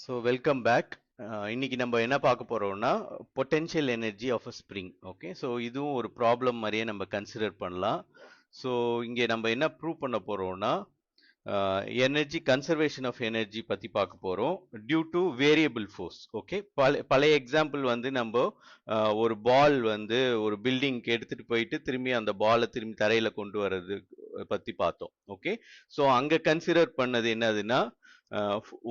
So welcome back. இன்னைக்கு நம்ம என்ன பார்க்க போறோம்னா potential energy of a spring. Okay, so இதுவும் ஒரு ப்ராப்ளம் மாதிரியே நம்ம கன்சிடர் பண்ணலாம். ஸோ இங்கே நம்ம என்ன ப்ரூவ் பண்ண போறோம்னா எனர்ஜி கன்சர்வேஷன் ஆஃப் எனர்ஜி பற்றி பார்க்க போகிறோம் due to variable force. Okay, பழைய எக்ஸாம்பிள் வந்து நம்ம ஒரு பால் வந்து ஒரு பில்டிங்க்கு எடுத்துகிட்டு போயிட்டு திரும்பி அந்த பாலை திரும்பி தரையில் கொண்டு வர்றது பற்றி பார்த்தோம். ஓகே, ஸோ அங்கே கன்சிடர் பண்ணது என்னதுன்னா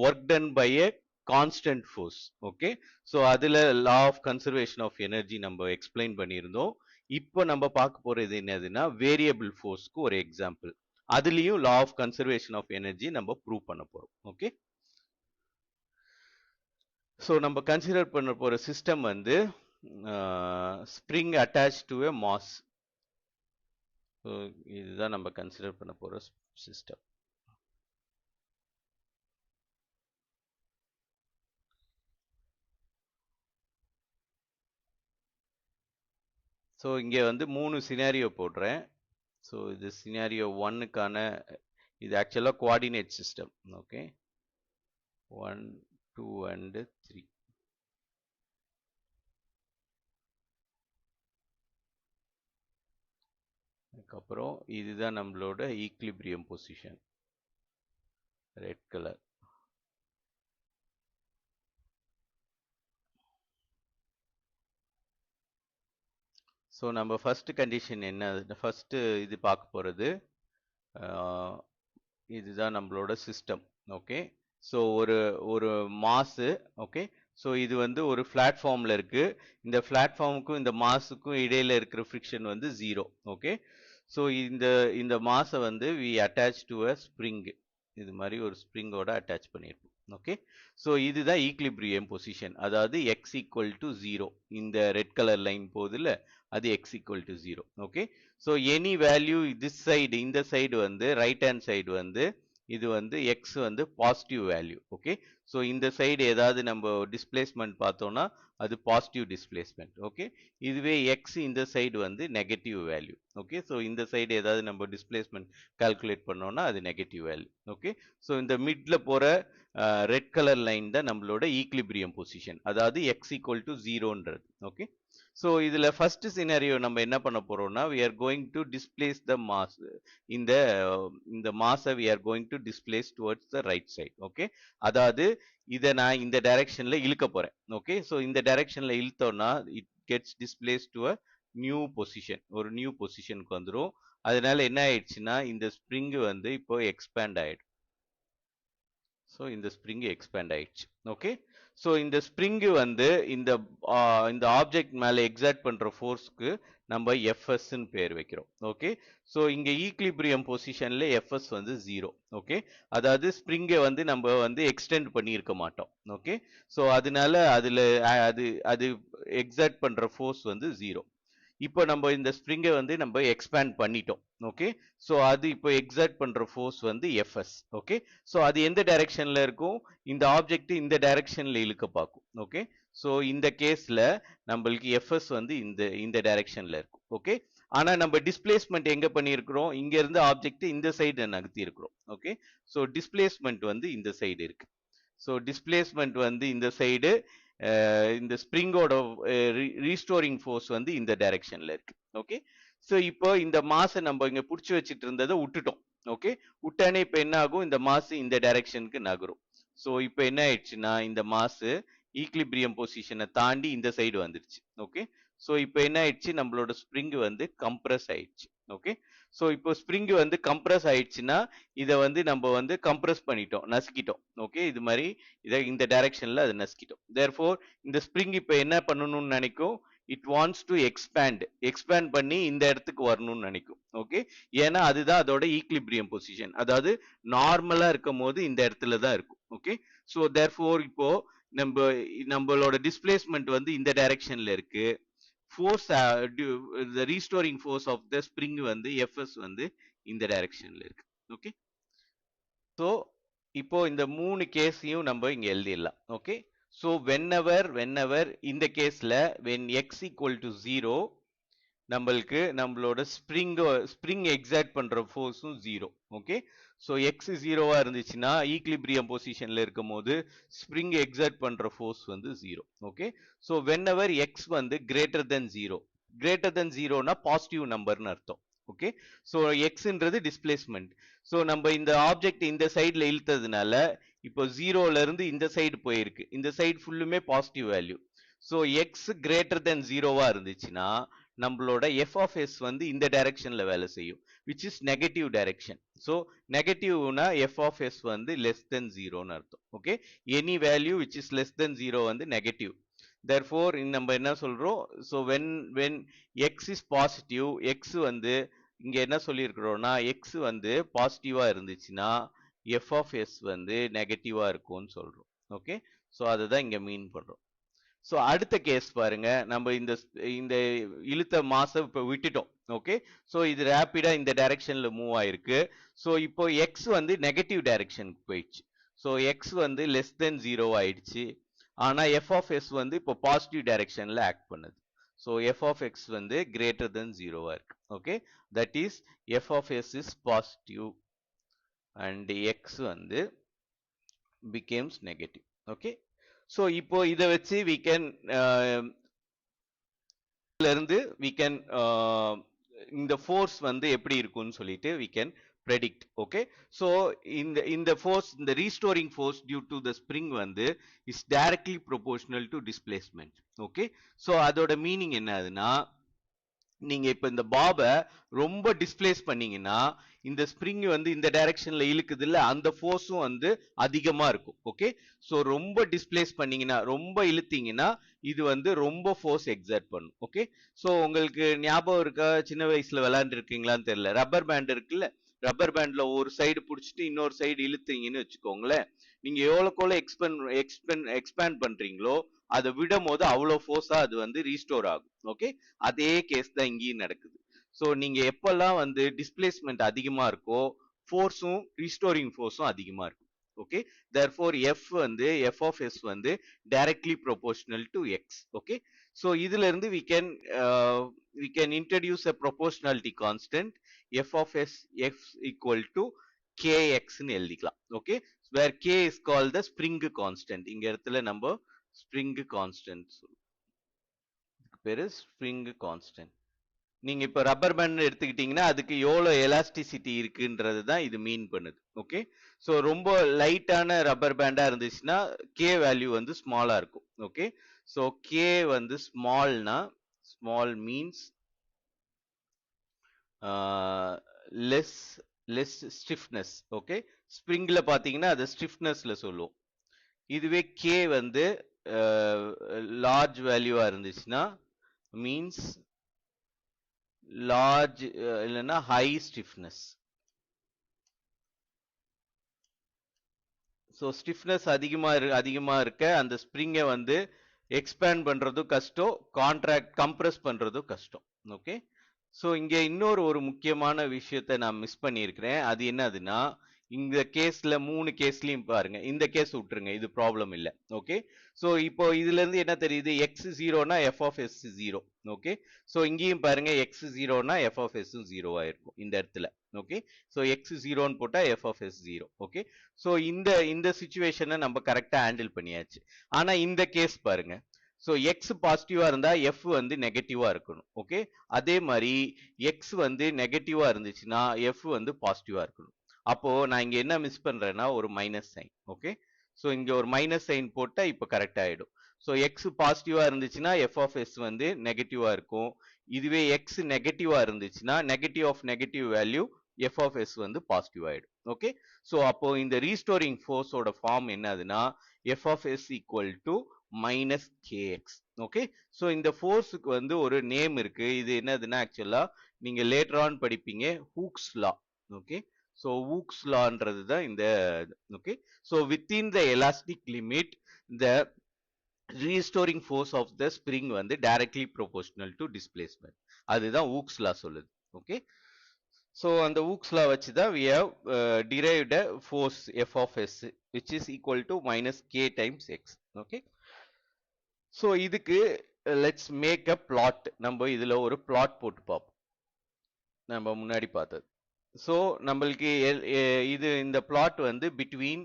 work done by a constant force. Okay, so அதில் law of conservation of energy நம்ம எக்ஸ்பிளைன் பண்ணியிருந்தோம். இப்போ நம்ம பார்க்க போகிறது என்னதுன்னா வேரியபிள் ஃபோர்ஸ்க்கு ஒரு எக்ஸாம்பிள். அதுலேயும் law of conservation of energy நம்ம ப்ரூவ் பண்ண போகிறோம். ஓகே, ஸோ நம்ம கன்சிடர் பண்ண போகிற சிஸ்டம் வந்து spring attach to a mass. So இதுதான் நம்ம கன்சிடர் பண்ண போகிற சிஸ்டம். ஸோ இங்கே வந்து 3 சினாரியோ போடுறேன். ஸோ இது சினாரியோ 1க்கான இது ஆக்சுவலாக கோஆர்டினேட் சிஸ்டம். Okay, 1, 2 and 3. அதுக்கப்புறம் இதுதான் நம்மளோட equilibrium position, red colour. So நம்ம ஃபர்ஸ்ட் கண்டிஷன் என்ன, ஃபர்ஸ்ட் இது பார்க்க போகிறது இதுதான் நம்மளோட சிஸ்டம். ஓகே, ஸோ ஒரு மாசு. ஓகே, ஸோ இது வந்து ஒரு பிளாட்ஃபார்மில் இருக்கு. இந்த பிளாட்ஃபார்முக்கும் இந்த மாஸுக்கும் இடையில இருக்கிற ஃப்ரிக்ஷன் வந்து 0. ஓகே, ஸோ இந்த மாஸை வந்து we attach to a spring. இது மாதிரி ஒரு ஸ்ப்ரிங்கோட அட்டாச் பண்ணியிருப்போம். ஓகே, ஸோ இதுதான் ஈக்லிபிரியம் பொசிஷன், அதாவது எக்ஸ் ஈக்குவல் டு 0. இந்த ரெட் கலர் லைன் போகுதுல்ல, அது x equal to 0. Okay, so any value this side, இந்த சைடு வந்து ரைட் ஹேண்ட் சைடு வந்து இது வந்து எக்ஸ் வந்து பாசிட்டிவ் வேல்யூ. ஓகே, ஸோ இந்த சைடு ஏதாவது நம்ம டிஸ்பிளேஸ்மெண்ட் பார்த்தோம்னா அது பாசிட்டிவ் டிஸ்பிளேஸ்மெண்ட். ஓகே, இதுவே எக்ஸ் இந்த சைடு வந்து நெகட்டிவ் வேல்யூ. ஓகே, ஸோ இந்த சைடு ஏதாவது நம்ம டிஸ்பிளேஸ்மெண்ட் கால்குலேட் பண்ணோம்னா அது நெகட்டிவ் வேல்யூ. ஓகே, ஸோ இந்த மிட்ல போற ரெட் கலர் லைன் தான் நம்மளோட ஈக்லிபிரியம் பொசிஷன், அதாவது எக்ஸ் ஈக்குவல் டு 0ன்றது. ஓகே, ஸோ இதுல ஃபர்ஸ்ட் சினாரியோ நம்ம என்ன பண்ண போறோம்னா we are going to displace the mass. இந்த மாஸை we are going to displace towards the right side. Okay, அதாவது இதை நான் இந்த டைரக்ஷன்ல இழுக்க போறேன். ஓகே, ஸோ இந்த டைரக்ஷன்ல இழுத்தோம்னா it gets displaced to a new position, ஒரு நியூ பொசிஷனுக்கு வந்துடும். அதனால என்ன ஆயிடுச்சுன்னா இந்த ஸ்ப்ரிங் வந்து இப்போ எக்ஸ்பேண்ட் ஆயிடும். ஸோ இந்த ஸ்ப்ரிங் எக்ஸ்பேண்ட் ஆயிடுச்சு. ஓகே, ஸோ இந்த ஸ்ப்ரிங் வந்து இந்த ஆப்ஜெக்ட் மேலே எக்ஸர்ட் பண்ற ஃபோர்ஸ்க்கு நம்ம எஃப்எஸ்ன்னு பேர் வைக்கிறோம். ஓகே, ஸோ இங்க ஈக்லிபிரியம் பொசிஷன்ல எஃப்எஸ் வந்து 0. ஓகே, அதாவது ஸ்ப்ரிங்கை வந்து நம்ம வந்து எக்ஸ்டெண்ட் பண்ணியிருக்க மாட்டோம். ஓகே, ஸோ அதனால அது அது எக்ஸர்ட் பண்ற ஃபோர்ஸ் வந்து 0. இப்போ நம்ம இந்த ஸ்ப்ரிங்கை வந்து நம்ம எக்ஸ்பேண்ட் பண்ணிட்டோம். ஓகே, ஸோ அது இப்போ எக்ஸர்ட் பண்ற ஃபோர்ஸ் வந்து எஃப்எஸ். ஓகே, ஸோ அது எந்த டைரக்ஷன்ல இருக்கும், இந்த ஆப்ஜெக்ட் இந்த டைரக்ஷன்ல இழுக்க பார்க்கும். ஓகே, ஸோ இந்த கேஸ்ல நம்மளுக்கு எஃப்எஸ் வந்து இந்த டைரக்ஷன்ல இருக்கும். ஓகே, ஆனா நம்ம டிஸ்பிளேஸ்மெண்ட் எங்க பண்ணியிருக்கிறோம், இங்க இருந்து ஆப்ஜெக்ட் இந்த சைடு நகர்த்தி இருக்கிறோம். ஓகே, ஸோ டிஸ்பிளேஸ்மெண்ட் வந்து இந்த சைடு இருக்கு. ஸோ டிஸ்பிளேஸ்மெண்ட் வந்து இந்த சைடு, இந்த ஸ்ப்ரிங்கோட ரீஸ்டோரிங் ஃபோர்ஸ் வந்து இந்த டைரக்ஷன்ல இருக்கு. ஓகே, ஸோ இப்போ இந்த மாஸை நம்ம இங்க பிடிச்சி வச்சுட்டு இருந்ததை விட்டுட்டோம். ஓகே, விட்டானே இப்போ என்ன ஆகும், இந்த மாஸ் இந்த டைரக்ஷனுக்கு நகரும். ஸோ இப்போ என்ன ஆயிடுச்சுன்னா இந்த மாஸ் ஈக்லிபிரியம் பொசிஷனை தாண்டி இந்த சைடு வந்துருச்சு. ஓகே, ஸோ இப்போ என்ன ஆயிடுச்சு, நம்மளோட ஸ்ப்ரிங் வந்து கம்ப்ரஸ் ஆயிடுச்சு. ஓகே, ஸோ இப்போ ஸ்ப்ரிங் வந்து கம்ப்ரஸ் ஆயிடுச்சுன்னா இதை வந்து நம்ம வந்து கம்ப்ரஸ் பண்ணிட்டோம், நசுக்கிட்டோம். ஓகே, இது மாதிரி இதை இந்த டைரக்ஷன்ல அதை நசுக்கிட்டோம். தேர்ஃபோர் இந்த ஸ்ப்ரிங் இப்போ என்ன பண்ணணும்னு நினைக்கும், இட் வாண்ட்ஸ் டு எக்ஸ்பேண்ட் பண்ணி இந்த இடத்துக்கு வரணும்னு நினைக்கும். ஓகே, ஏன்னா அதுதான் அதோட ஈக்லிபிரியம் பொசிஷன், அதாவது நார்மலா இருக்கும் போது இந்த இடத்துல தான் இருக்கும். ஓகே, ஸோ தேர்ஃபோர் இப்போ நம்மளோட டிஸ்பிளேஸ்மெண்ட் வந்து இந்த டைரக்ஷன்ல இருக்கு. Force, the restoring force of the spring வந்து எஃப்எஸ் வந்து இந்த டைரக்ஷன்ல இருக்கு. ஓகே, ஸோ இப்போ இந்த 3 கேஸையும் நம்ம இங்க எழுதிடலாம். ஓகே, ஸோ whenever இந்த கேஸ்ல when x equal to 0 நம்மளோட ஸ்ப்ரிங் எக்ஸர்ட் பண்ற ஃபோர்ஸும் 0. ஓகே, ஸோ எக்ஸ் ஜீரோவா இருந்துச்சுன்னா ஈக்லிபிரியம் பொசிஷன்ல இருக்கும் போது ஸ்ப்ரிங் எக்ஸர்ட் பண்ற ஃபோர்ஸ் வந்து zero. Okay, so whenever x வந்து greater than zero, greater than ஜீரோனா பாசிட்டிவ் நம்பர்னு அர்த்தம். ஓகே, ஸோ எக்ஸ்ன்றது டிஸ்பிளேஸ்மெண்ட். ஸோ நம்ம இந்த ஆப்ஜெக்ட் இந்த சைடில் இழுத்ததுனால இப்போ ஜீரோல இருந்து இந்த சைடு போயிருக்கு, இந்த சைடு ஃபுல்லுமே positive value. So x greater than ஜீரோவா இருந்துச்சுன்னா நம்மளோட எஃப் ஆஃப் எஸ் வந்து இந்த டைரக்ஷன்ல வேலை செய்யும், which is negative direction. So நெகட்டிவ்னா எஃப் ஆஃப் எஸ் வந்து லெஸ் தென் ஜீரோன்னு அர்த்தம். Okay, any value which is less than zero வந்து நெகட்டிவ். therefore நம்ம என்ன சொல்றோம், so when x is positive, x வந்து இங்க என்ன சொல்லியிருக்கிறோம்னா x வந்து பாசிட்டிவா இருந்துச்சுன்னா f of s வந்து நெகட்டிவா இருக்கும்னு சொல்றோம். ஓகே, ஸோ அதுதான் இங்க மீன் பண்றோம். ஸோ அடுத்த கேஸ் பாருங்க, நம்ம இந்த இந்த இழுத்த மாசை இப்போ விட்டுட்டோம். ஓகே, ஸோ இது ரேப்பிடா இந்த டைரக்ஷன்ல மூவ் ஆயிருக்கு. ஸோ இப்போ எக்ஸ் வந்து நெகட்டிவ் டைரக்ஷனுக்கு போயிடுச்சு. ஸோ எக்ஸ் வந்து லெஸ் தென் ஜீரோ ஆயிடுச்சு. ஆனா எஃப் ஆஃப் எஸ் வந்து இப்போ பாசிட்டிவ் டைரக்ஷன்ல ஆக்ட் பண்ணுது. ஸோ எஃப் ஆஃப் எக்ஸ் வந்து கிரேட்டர் தென் ஜீரோவா இருக்கு. Okay, that is F of S is positive and x வந்து பிகேம்ஸ் நெகட்டிவ். ஓகே, ஸோ இப்போ இதை வச்சு we can இருந்து we can இந்த ஃபோர்ஸ் வந்து எப்படி இருக்கும்னு சொல்லிட்டு we can predict. Okay, so இந்த ஃபோர்ஸ், இந்த restoring force due to the spring வந்து is directly proportional to displacement. Okay, so அதோட மீனிங் என்னதுன்னா, நீங்க இப்ப இந்த பாபை ரொம்ப டிஸ்பிளேஸ் பண்ணீங்கன்னா இந்த ஸ்ப்ரிங் வந்து இந்த டைரக்ஷன்ல இழுக்குது இல்ல, அந்த ஃபோர்ஸும் வந்து அதிகமா இருக்கும். ஓகே, ஸோ ரொம்ப டிஸ்பிளேஸ் பண்ணீங்கன்னா, ரொம்ப இழுத்தீங்கன்னா இது வந்து ரொம்ப ஃபோர்ஸ் எக்ஸர்ட் பண்ணும். ஓகே, ஸோ உங்களுக்கு ஞாபகம் இருக்கா, சின்ன வயசுல விளையாண்டு இருக்கீங்களான்னு தெரியல, ரப்பர் பேண்ட் இருக்குல்ல, ரப்பர் பேண்ட்ல ஒரு சைடு பிடிச்சிட்டு இன்னொரு சைடு இழுத்தீங்கன்னு வச்சுக்கோங்களேன், நீங்க எவ்வளோக்கோல எக்ஸ்பேண்ட் பண்றீங்களோ அதை விடும் போது அவ்வளோ ஃபோர்ஸா அது வந்து ரீஸ்டோர் ஆகும். ஓகே, அதே கேஸ் தான் இங்கேயும் நடக்குது. ஸோ நீங்க எப்பெல்லாம் வந்து டிஸ்பிளேஸ்மெண்ட் அதிகமா இருக்கோ ஃபோர்ஸும் ரீஸ்டோரிங் ஃபோர்ஸும் அதிகமா இருக்கும். ஓகே, therefore f வந்து f of s வந்து directly proportional to x. Okay, so இதுல இருந்து we can introduce a proportionality constant f of s f equal to kx ன்னு எழுதிக்கலாம். Okay, where k is called the spring constant. இங்க இடத்துல நம்ம spring constant, பேரு spring constant. நீங்க இப்ப ரப்பர் பேண்ட் எடுத்துக்கிட்டீங்கன்னா அதுக்கு எவ்வளவு எலாஸ்டிசிட்டி இருக்குன்றது தான் இது மீன் பண்ணுது. ஓகே, ஸோ ரொம்ப லைட்டான ரப்பர் பேண்டா இருந்துச்சுன்னா கே வேல்யூ வந்து ஸ்மாலா இருக்கும். ஓகே, ஸோ கே வந்து ஸ்மால்னா, small means less stiffness. Okay, ஸ்ப்ரிங்ல பாத்தீங்கன்னா அது ஸ்டிஃப்னஸ்ல சொல்லுவோம். இதுவே கே வந்து லார்ஜ் வேல்யூவா இருந்துச்சுன்னா மீன்ஸ் லார்ஜ் இல்லைன்னா ஹை ஸ்டிஃப்னஸ். ஸோ ஸ்டிஃப்னஸ் அதிகமா இருக்க அந்த ஸ்ப்ரிங்கை வந்து எக்ஸ்பேண்ட் பண்றதும் கஷ்டம், கம்ப்ரஸ் பண்றதும் கஷ்டம். ஓகே, ஸோ இங்க இன்னொரு முக்கியமான விஷயத்தை நான் மிஸ் பண்ணியிருக்கிறேன். அது என்னதுன்னா, இந்த கேஸ்ல 3 கேஸ்லயும் பாருங்க, இந்த கேஸ் விட்டுருங்க, இது ப்ராப்ளம் இல்லை. ஓகே, ஸோ இப்போ இதுல இருந்து என்ன தெரியுது, எக்ஸ் ஜீரோனா F of S zero. Okay, so இங்கேயும் பாருங்க எக்ஸ் ஜீரோனா எஃப் ஆஃப் எஸ் ஜீரோவா இருக்கும் இந்த இடத்துல. ஓகே, ஸோ எக்ஸ் ஜீரோன்னு போட்டா F of S zero. Okay, so இந்த சிச்சுவேஷனை நம்ம கரெக்டா ஹேண்டில் பண்ணியாச்சு. ஆனா இந்த கேஸ் பாருங்க, ஸோ எக்ஸ் பாசிட்டிவா இருந்தா எஃப் வந்து நெகட்டிவா இருக்கணும். ஓகே, அதே மாதிரி எக்ஸ் வந்து நெகட்டிவா இருந்துச்சுன்னா எஃப் வந்து பாசிட்டிவா இருக்கணும். அப்போ நான் இங்க என்ன மிஸ் பண்றேன்னா ஒரு மைனஸ் சைன். ஓகே, ஸோ இங்க ஒரு மைனஸ் சைன் போட்டா இப்போ கரெக்ட் ஆயிடும். ஸோ எக்ஸ் பாசிட்டிவா இருந்துச்சுன்னா எஃப் ஆஃப் எஸ் வந்து நெகட்டிவா இருக்கும். இதுவே எக்ஸ் நெகட்டிவா இருந்துச்சுன்னா negative of negative value F of S வந்து பாசிட்டிவ் ஆயிடும். ஓகே, ஸோ அப்போ இந்த ரீஸ்டோரிங் ஃபோர்ஸோட ஃபார்ம் என்னதுன்னா F of S equal to minus kx. Okay, so இந்த ஃபோர்ஸுக்கு வந்து ஒரு நேம் இருக்கு. இது என்னதுன்னா ஆக்சுவலா நீங்க லேட்டர் ஆன் படிப்பீங்க, Hooke's law. Okay, so Hooke's லான்றது தான் இந்த. Okay, so within the elastic limit the restoring force of the spring வந்து டைரக்ட்லி ப்ரொபோர்ஷனல் டு டிஸ்பிளேஸ்மெண்ட். அதுதான் ஹூக்ஸ் லா சொல்லுது. ஓகே, ஸோ அந்த ஹூக்ஸ் லா வச்சு தான் we have derived a force f of s which is equal to minus k times x. Okay, so இதுக்கு let's make a plot. நம்ம இதுல ஒரு plot போட்டு பார்ப்போம், நம்ம முன்னாடி பார்த்தது. ஸோ நம்மளுக்கு இது இந்த பிளாட் வந்து between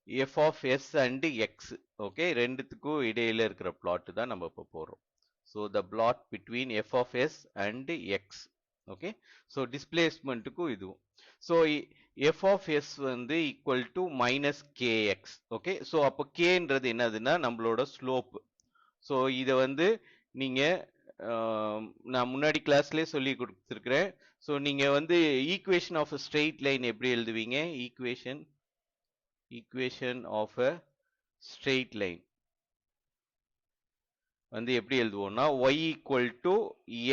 F of S and x. Okay, ரெண்டுத்துக்கும் இடையில இருக்கிற பிளாட் தான் நம்ம இப்போ போறோம். So the plot between F of S and x. Okay, so டிஸ்பிளேஸ்மெண்ட்டுக்கும் இதுவும். ஸோ எஃப் ஆஃப் எஸ் வந்து equal to minus kx. Okay, so அப்போ கேன்றது என்னதுன்னா நம்மளோட ஸ்லோப். ஸோ இதை வந்து நீங்க நான் முன்னாடி கிளாஸ்லேயே சொல்லி கொடுத்துருக்கிறேன். ஸோ நீங்க வந்து ஈக்குவேஷன் ஆஃப் ஸ்ட்ரெயிட் லைன் எப்படி எழுதுவீங்க? Equation of a straight line வந்து எப்படி எழுதுவோம்னா y equal to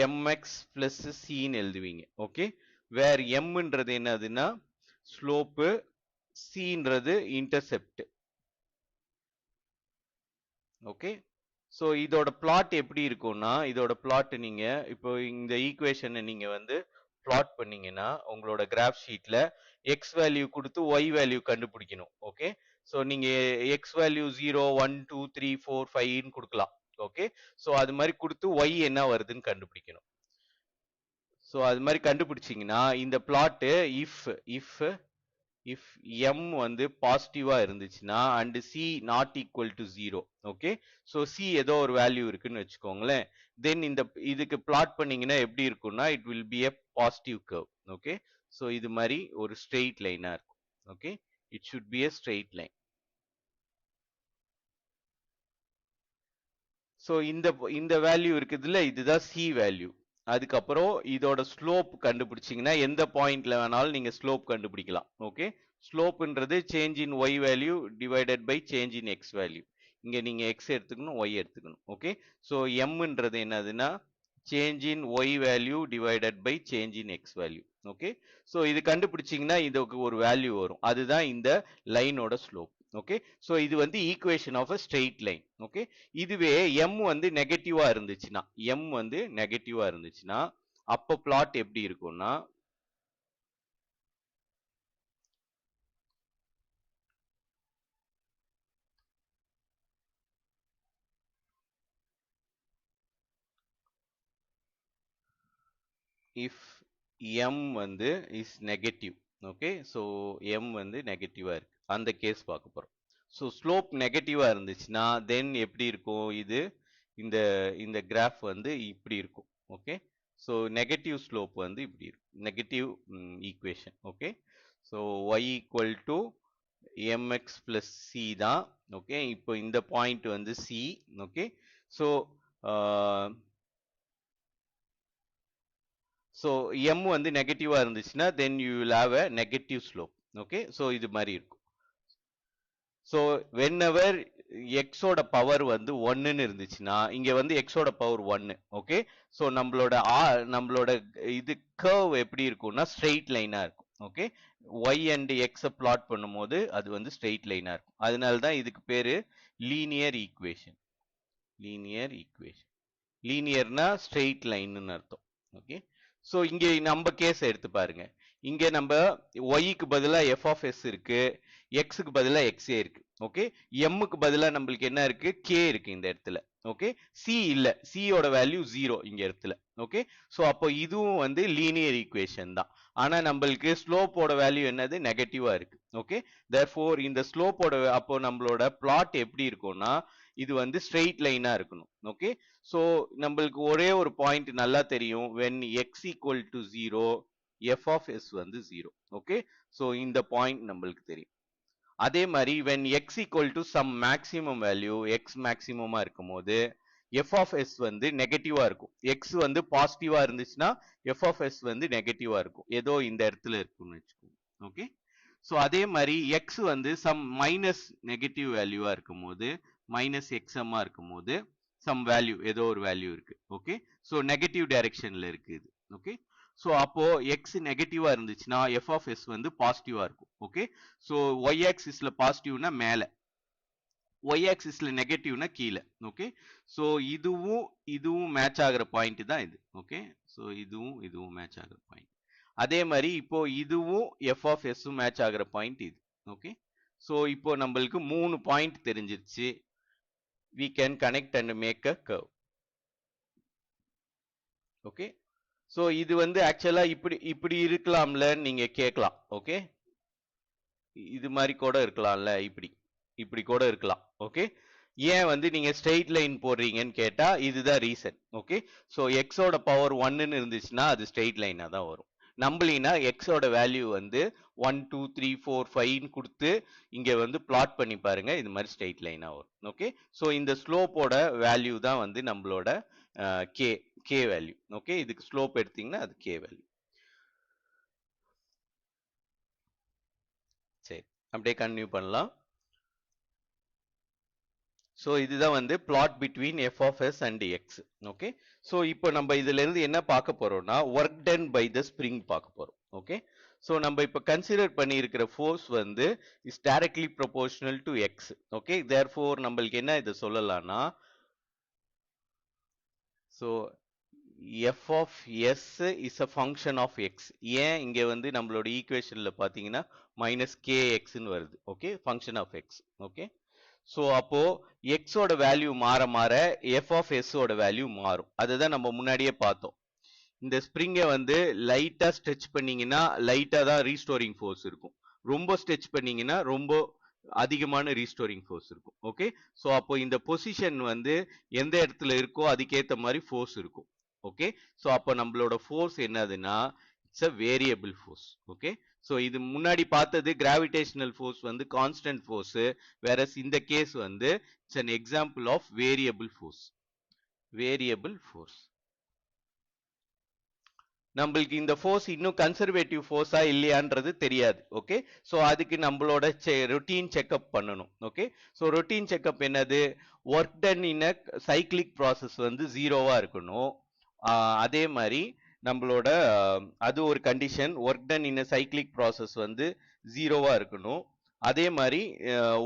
MX plus சின்னு எழுதுவீங்க. ஓகே, வேர் எம்ன்றது என்னதுன்னா ஸ்லோப்பு, சின்றது இன்டர்செப்ட். ஓகே, ஸோ இதோட பிளாட் எப்படி இருக்கும்னா இதோட பிளாட் நீங்க இப்போ இந்த ஈக்குவேஷனை நீங்க வந்து பிளாட் பண்ணீங்கன்னா உங்களோட கிராஃப் ஷீட்ல எக்ஸ் வேல்யூ கொடுத்து ஒய் வேல்யூ கண்டுபிடிக்கணும். ஓகே, ஸோ நீங்க எக்ஸ் வேல்யூ 0 1 2 3 4 5ன்னு கொடுக்கலாம். ஓகே, ஸோ அது மாதிரி கொடுத்து ஒய் என்ன வருதுன்னு கண்டுபிடிக்கணும். ஸோ அது மாதிரி கண்டுபிடிச்சிங்கன்னா இந்த பிளாட்டு இஃப் எம் வந்து பாசிட்டிவா இருந்துச்சுன்னா and C not equal to 0. Okay, so C ஏதோ ஒரு வேல்யூ இருக்குன்னு வச்சுக்கோங்களேன். தென் இந்த இதுக்கு பிளாட் பண்ணீங்கன்னா எப்படி இருக்கும்னா it will be a positive curve. Okay, so இது மாதிரி ஒரு ஸ்ட்ரெயிட் லைனா இருக்கும். Okay, it should be a straight line. So இந்த வேல்யூ இருக்குதுல்ல, இதுதான் சி வேல்யூ. அதுக்கப்புறம் இதோட ஸ்லோப் கண்டுபிடிச்சிங்கன்னா எந்த பாயிண்ட்ல வேணாலும் நீங்க ஸ்லோப் கண்டுபிடிக்கலாம். ஓகே, ஸ்லோப்ன்றது change in y value divided by change in x value. இங்க நீங்க எக்ஸ் எடுத்துக்கணும், ஒய் எடுத்துக்கணும். ஓகே, ஸோ எம்ன்றது என்னதுன்னா change in y value divided by change in x value. Okay, so இது கண்டுபிடிச்சிங்கன்னா இதுக்கு ஒரு வேல்யூ வரும், அதுதான் இந்த லைனோட ஸ்லோப். ஓகே, ஸோ இது வந்து equation of a straight line. Okay, இதுவே எம் வந்து நெகட்டிவா இருந்துச்சுன்னா அப்போ பிளாட் எப்படி இருக்கும்னா இஃப் எம் வந்து is negative. Okay, so m வந்து நெகட்டிவா இருக்கு, அந்த கேஸ் பார்க்க போறோம். ஸோ ஸ்லோப் நெகட்டிவா இருந்துச்சுன்னா தென் எப்படி இருக்கும் இது? இந்த இந்த கிராஃப் வந்து இப்படி இருக்கும். ஓகே, ஸோ நெகட்டிவ் ஸ்லோப் வந்து இப்படி இருக்கும், negative equation. Okay, so y equal to MX plus c தான். ஓகே, இப்போ இந்த பாயிண்ட் வந்து c. Okay, so so m வந்து நெகட்டிவா இருந்துச்சுன்னா then you will have a negative slope. Okay, so இது மாதிரி இருக்கும். ஸோ வென்எவர் எக்ஸோட பவர் வந்து 1ன்னு இருந்துச்சுன்னா இங்க வந்து எக்ஸோட பவர் 1. ஓகே, ஸோ நம்மளோட இது கர்வ் எப்படி இருக்கும்னா ஸ்ட்ரெயிட் லைனா இருக்கும். ஓகே, ஒய் அண்ட் எக்ஸை பிளாட் பண்ணும்போது அது வந்து ஸ்ட்ரெயிட் லைனா இருக்கும். அதனால தான் இதுக்கு பேரு லீனியர் ஈக்குவேஷன். லீனியர்னா ஸ்ட்ரெயிட் லைன்னு அர்த்தம். ஓகே, ஸோ இங்கே நம்ம கேஸ் எடுத்து பாருங்க. இங்க நம்ம ஒய்க்கு பதிலா எஃப் ஆஃப் எஸ் இருக்கு, எக்ஸுக்கு பதிலா எக்ஸே இருக்கு. ஓகே, எம்முக்கு பதிலா நம்மளுக்கு என்ன இருக்கு? கே இருக்கு இந்த இடத்துல. ஓகே, சி இல்ல, சியோட வேல்யூ 0 இங்க இடத்துல. ஓகே, ஸோ அப்போ இதுவும் வந்து லீனியர் ஈக்குவேஷன் தான். ஆனா நம்மளுக்கு ஸ்லோப்போட வேல்யூ என்னது? நெகட்டிவா இருக்கு. ஓகே, தேர்ஃபோர் இந்த ஸ்லோப்போட அப்போ நம்மளோட பிளாட் எப்படி இருக்கும்னா இது வந்து ஸ்ட்ரெயிட் லைனா இருக்கணும். ஓகே, ஸோ நம்மளுக்கு ஒரே ஒரு பாயிண்ட் நல்லா தெரியும், when x equal to 0 f of s வந்து 0. ஓகே, ஸோ இந்த பாயிண்ட் நம்மளுக்கு தெரியும். அதே மாதிரி when x equal to some maximum value, x மேக்சிமமா இருக்கும் போது f of s வந்து நெகட்டிவா இருக்கும். x வந்து பாசிட்டிவா இருந்துச்சுன்னா f of s வந்து நெகட்டிவா இருக்கும், ஏதோ இந்த இடத்துல இருக்குன்னு வச்சுக்கோங்க. ஓகே, ஸோ அதே மாதிரி x வந்து சம் மைனஸ் நெகட்டிவ் வேல்யூவா இருக்கும் போது, மைனஸ் எக்ஸ்எம்மா இருக்கும் போது சம் வேல்யூ ஏதோ ஒரு வேல்யூ இருக்கு. ஓகே, ஸோ நெகட்டிவ் டைரக்ஷன்ல இருக்கு இது. ஓகே, ஸோ அப்போ எக்ஸ் நெகட்டிவா இருந்துச்சுன்னா எஃப் ஆஃப் எஸ் வந்து பாசிட்டிவா இருக்கும். ஓகே, ஸோ ஒய் ஆக்சிஸ்ல பாசிட்டிவ்னா மேல, ஒய் ஆக்சிஸ்ல நெகட்டிவ்னா கீழே. ஓகே, ஸோ இதுவும் மேட்ச் ஆகிற பாயிண்ட் தான் இது. ஓகே, ஸோ இதுவும் மேட்ச் ஆகிற பாயிண்ட். அதே மாதிரி இப்போ இதுவும் எஃப் ஆஃப் எஸ்ஸும் மேட்ச் ஆகிற பாயிண்ட் இது. ஓகே, ஸோ இப்போ நம்மளுக்கு 3 பாயிண்ட் தெரிஞ்சிருச்சு. we can connect and make a curve. Okay, so இது வந்து ஆக்சுவலா இப்படி இருக்கலாம்ல நீங்க கேட்கலாம். ஓகே, இது மாதிரி கூட இருக்கலாம்ல, இப்படி கூட இருக்கலாம். ஓகே, ஏன் வந்து நீங்க ஸ்ட்ரெயிட் லைன் போடுறீங்கன்னு கேட்டா இதுதான் ரீசன். ஓகே, ஸோ எக்ஸோட பவர் 1ன்னு இருந்துச்சுன்னா அது ஸ்ட்ரெயிட் லைனா தான் வரும். நம்பலினா எக்ஸோட வேல்யூ வந்து 1 2 3 4 5ன்னு கொடுத்து இங்க வந்து பிளாட் பண்ணி பாருங்க, இது மாதிரி ஸ்ட்ரெயிட் லைனா வரும். ஓகே, ஸோ இந்த ஸ்லோப்போட வேல்யூ தான் வந்து நம்மளோட கே வேல்யூ. ஓகே, இதுக்கு ஸ்லோப் எடுத்தீங்கன்னா அது கே வேல்யூ. சரி, அப்படியே கண்டினியூ பண்ணலாம். ஸோ இதுதான் வந்து plot between F of S and x. Okay, so இப்போ நம்ம இதுல இருந்து என்ன பார்க்க போறோம்னா work done by the spring பார்க்க போறோம். ஓகே, ஸோ நம்ம இப்போ கன்சிடர் பண்ணியிருக்கிற ஃபோர்ஸ் வந்து is directly proportional to x. Okay, therefore நம்மளுக்கு என்ன இதை சொல்லலாம்னா, so F of S is a function of x. ஏன் இங்க வந்து நம்மளோட ஈக்குவேஷன்ல பாத்தீங்கன்னா மைனஸ் கே எக்ஸ்ன்னு வருது. Okay, function of x. Okay, so அப்போ எக்ஸோட வேல்யூ மாற மாற எஃப் ஆஃப் எஸ் ஓட வேல்யூ மாறும். அதுதான் நம்ம முன்னாடியே பார்த்தோம். இந்த ஸ்ப்ரிங்கை வந்து லைட்டா ஸ்ட்ரெச் பண்ணீங்கன்னா லைட்டா தான் ரீஸ்டோரிங் ஃபோர்ஸ் இருக்கும், ரொம்ப ஸ்ட்ரெச் பண்ணீங்கன்னா ரொம்ப அதிகமான ரீஸ்டோரிங் ஃபோர்ஸ் இருக்கும். ஓகே, ஸோ அப்போ இந்த பொசிஷன் வந்து எந்த இடத்துல இருக்கோ அதுக்கேற்ற மாதிரி ஃபோர்ஸ் இருக்கும். ஓகே, ஸோ அப்போ நம்மளோட ஃபோர்ஸ் என்னதுன்னா it's a variable force. Okay, so இது முன்னாடி பார்த்தது கிராவிடேஷனல் ஃபோர்ஸ் வந்து கான்ஸ்டன்ட் ஃபோர்ஸ், வேற இந்த கேஸ் வந்து it's an example of variable force. Variable force. நம்மளுக்கு இந்த ஃபோர்ஸ் இன்னும் கன்சர்வேட்டிவ் ஃபோர்ஸா இல்லையான்றது தெரியாது. ஓகே, ஸோ அதுக்கு நம்மளோட ரொட்டீன் செக்அப் பண்ணணும். ஓகே, ஸோ ரொட்டீன் செக்அப் என்னது, work done in a cyclic process வந்து ஜீரோவா இருக்கணும். அதே மாதிரி நம்மளோட அது ஒரு condition, work done in a cyclic process வந்து ஜீரோவா இருக்கணும். அதே மாதிரி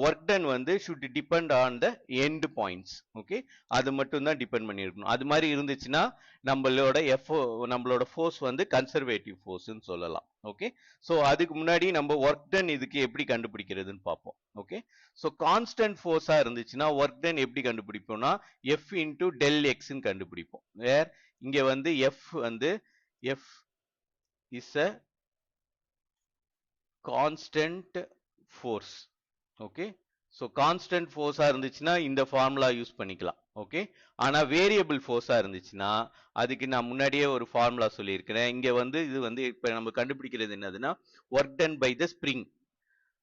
ஒர்க் டன் வந்து should depend on the end points. Okay, அது மட்டும் தான் டிபெண்ட் பண்ணியிருக்கணும். அது மாதிரி இருந்துச்சுன்னா நம்மளோட ஃபோர்ஸ் வந்து கன்சர்வேட்டிவ் ஃபோர்ஸ்ன்னு சொல்லலாம். ஓகே, ஸோ அதுக்கு முன்னாடி நம்ம ஒர்க் டன் இதுக்கு எப்படி கண்டுபிடிக்கிறதுன்னு பார்ப்போம். ஓகே, ஸோ கான்ஸ்டன்ட் ஃபோர்ஸா இருந்துச்சுன்னா ஒர்க் டன் எப்படி கண்டுபிடிப்போம்னா எஃப் இன்டூ டெல் எக்ஸ்ன்னு கண்டுபிடிப்போம். வேர் இங்க வந்து எஃப் வந்து F is a constant force. Okay, so constant ஃபோர்ஸா இருந்துச்சுன்னா இந்த ஃபார்முலா யூஸ் பண்ணிக்கலாம். ஓகே, ஆனா வேரியபிள் ஃபோர்ஸா இருந்துச்சுன்னா அதுக்கு நான் முன்னாடியே ஒரு ஃபார்முலா சொல்லியிருக்கிறேன். இங்க வந்து இது வந்து இப்ப நம்ம கண்டுபிடிக்கிறது என்னதுன்னா work done by the spring.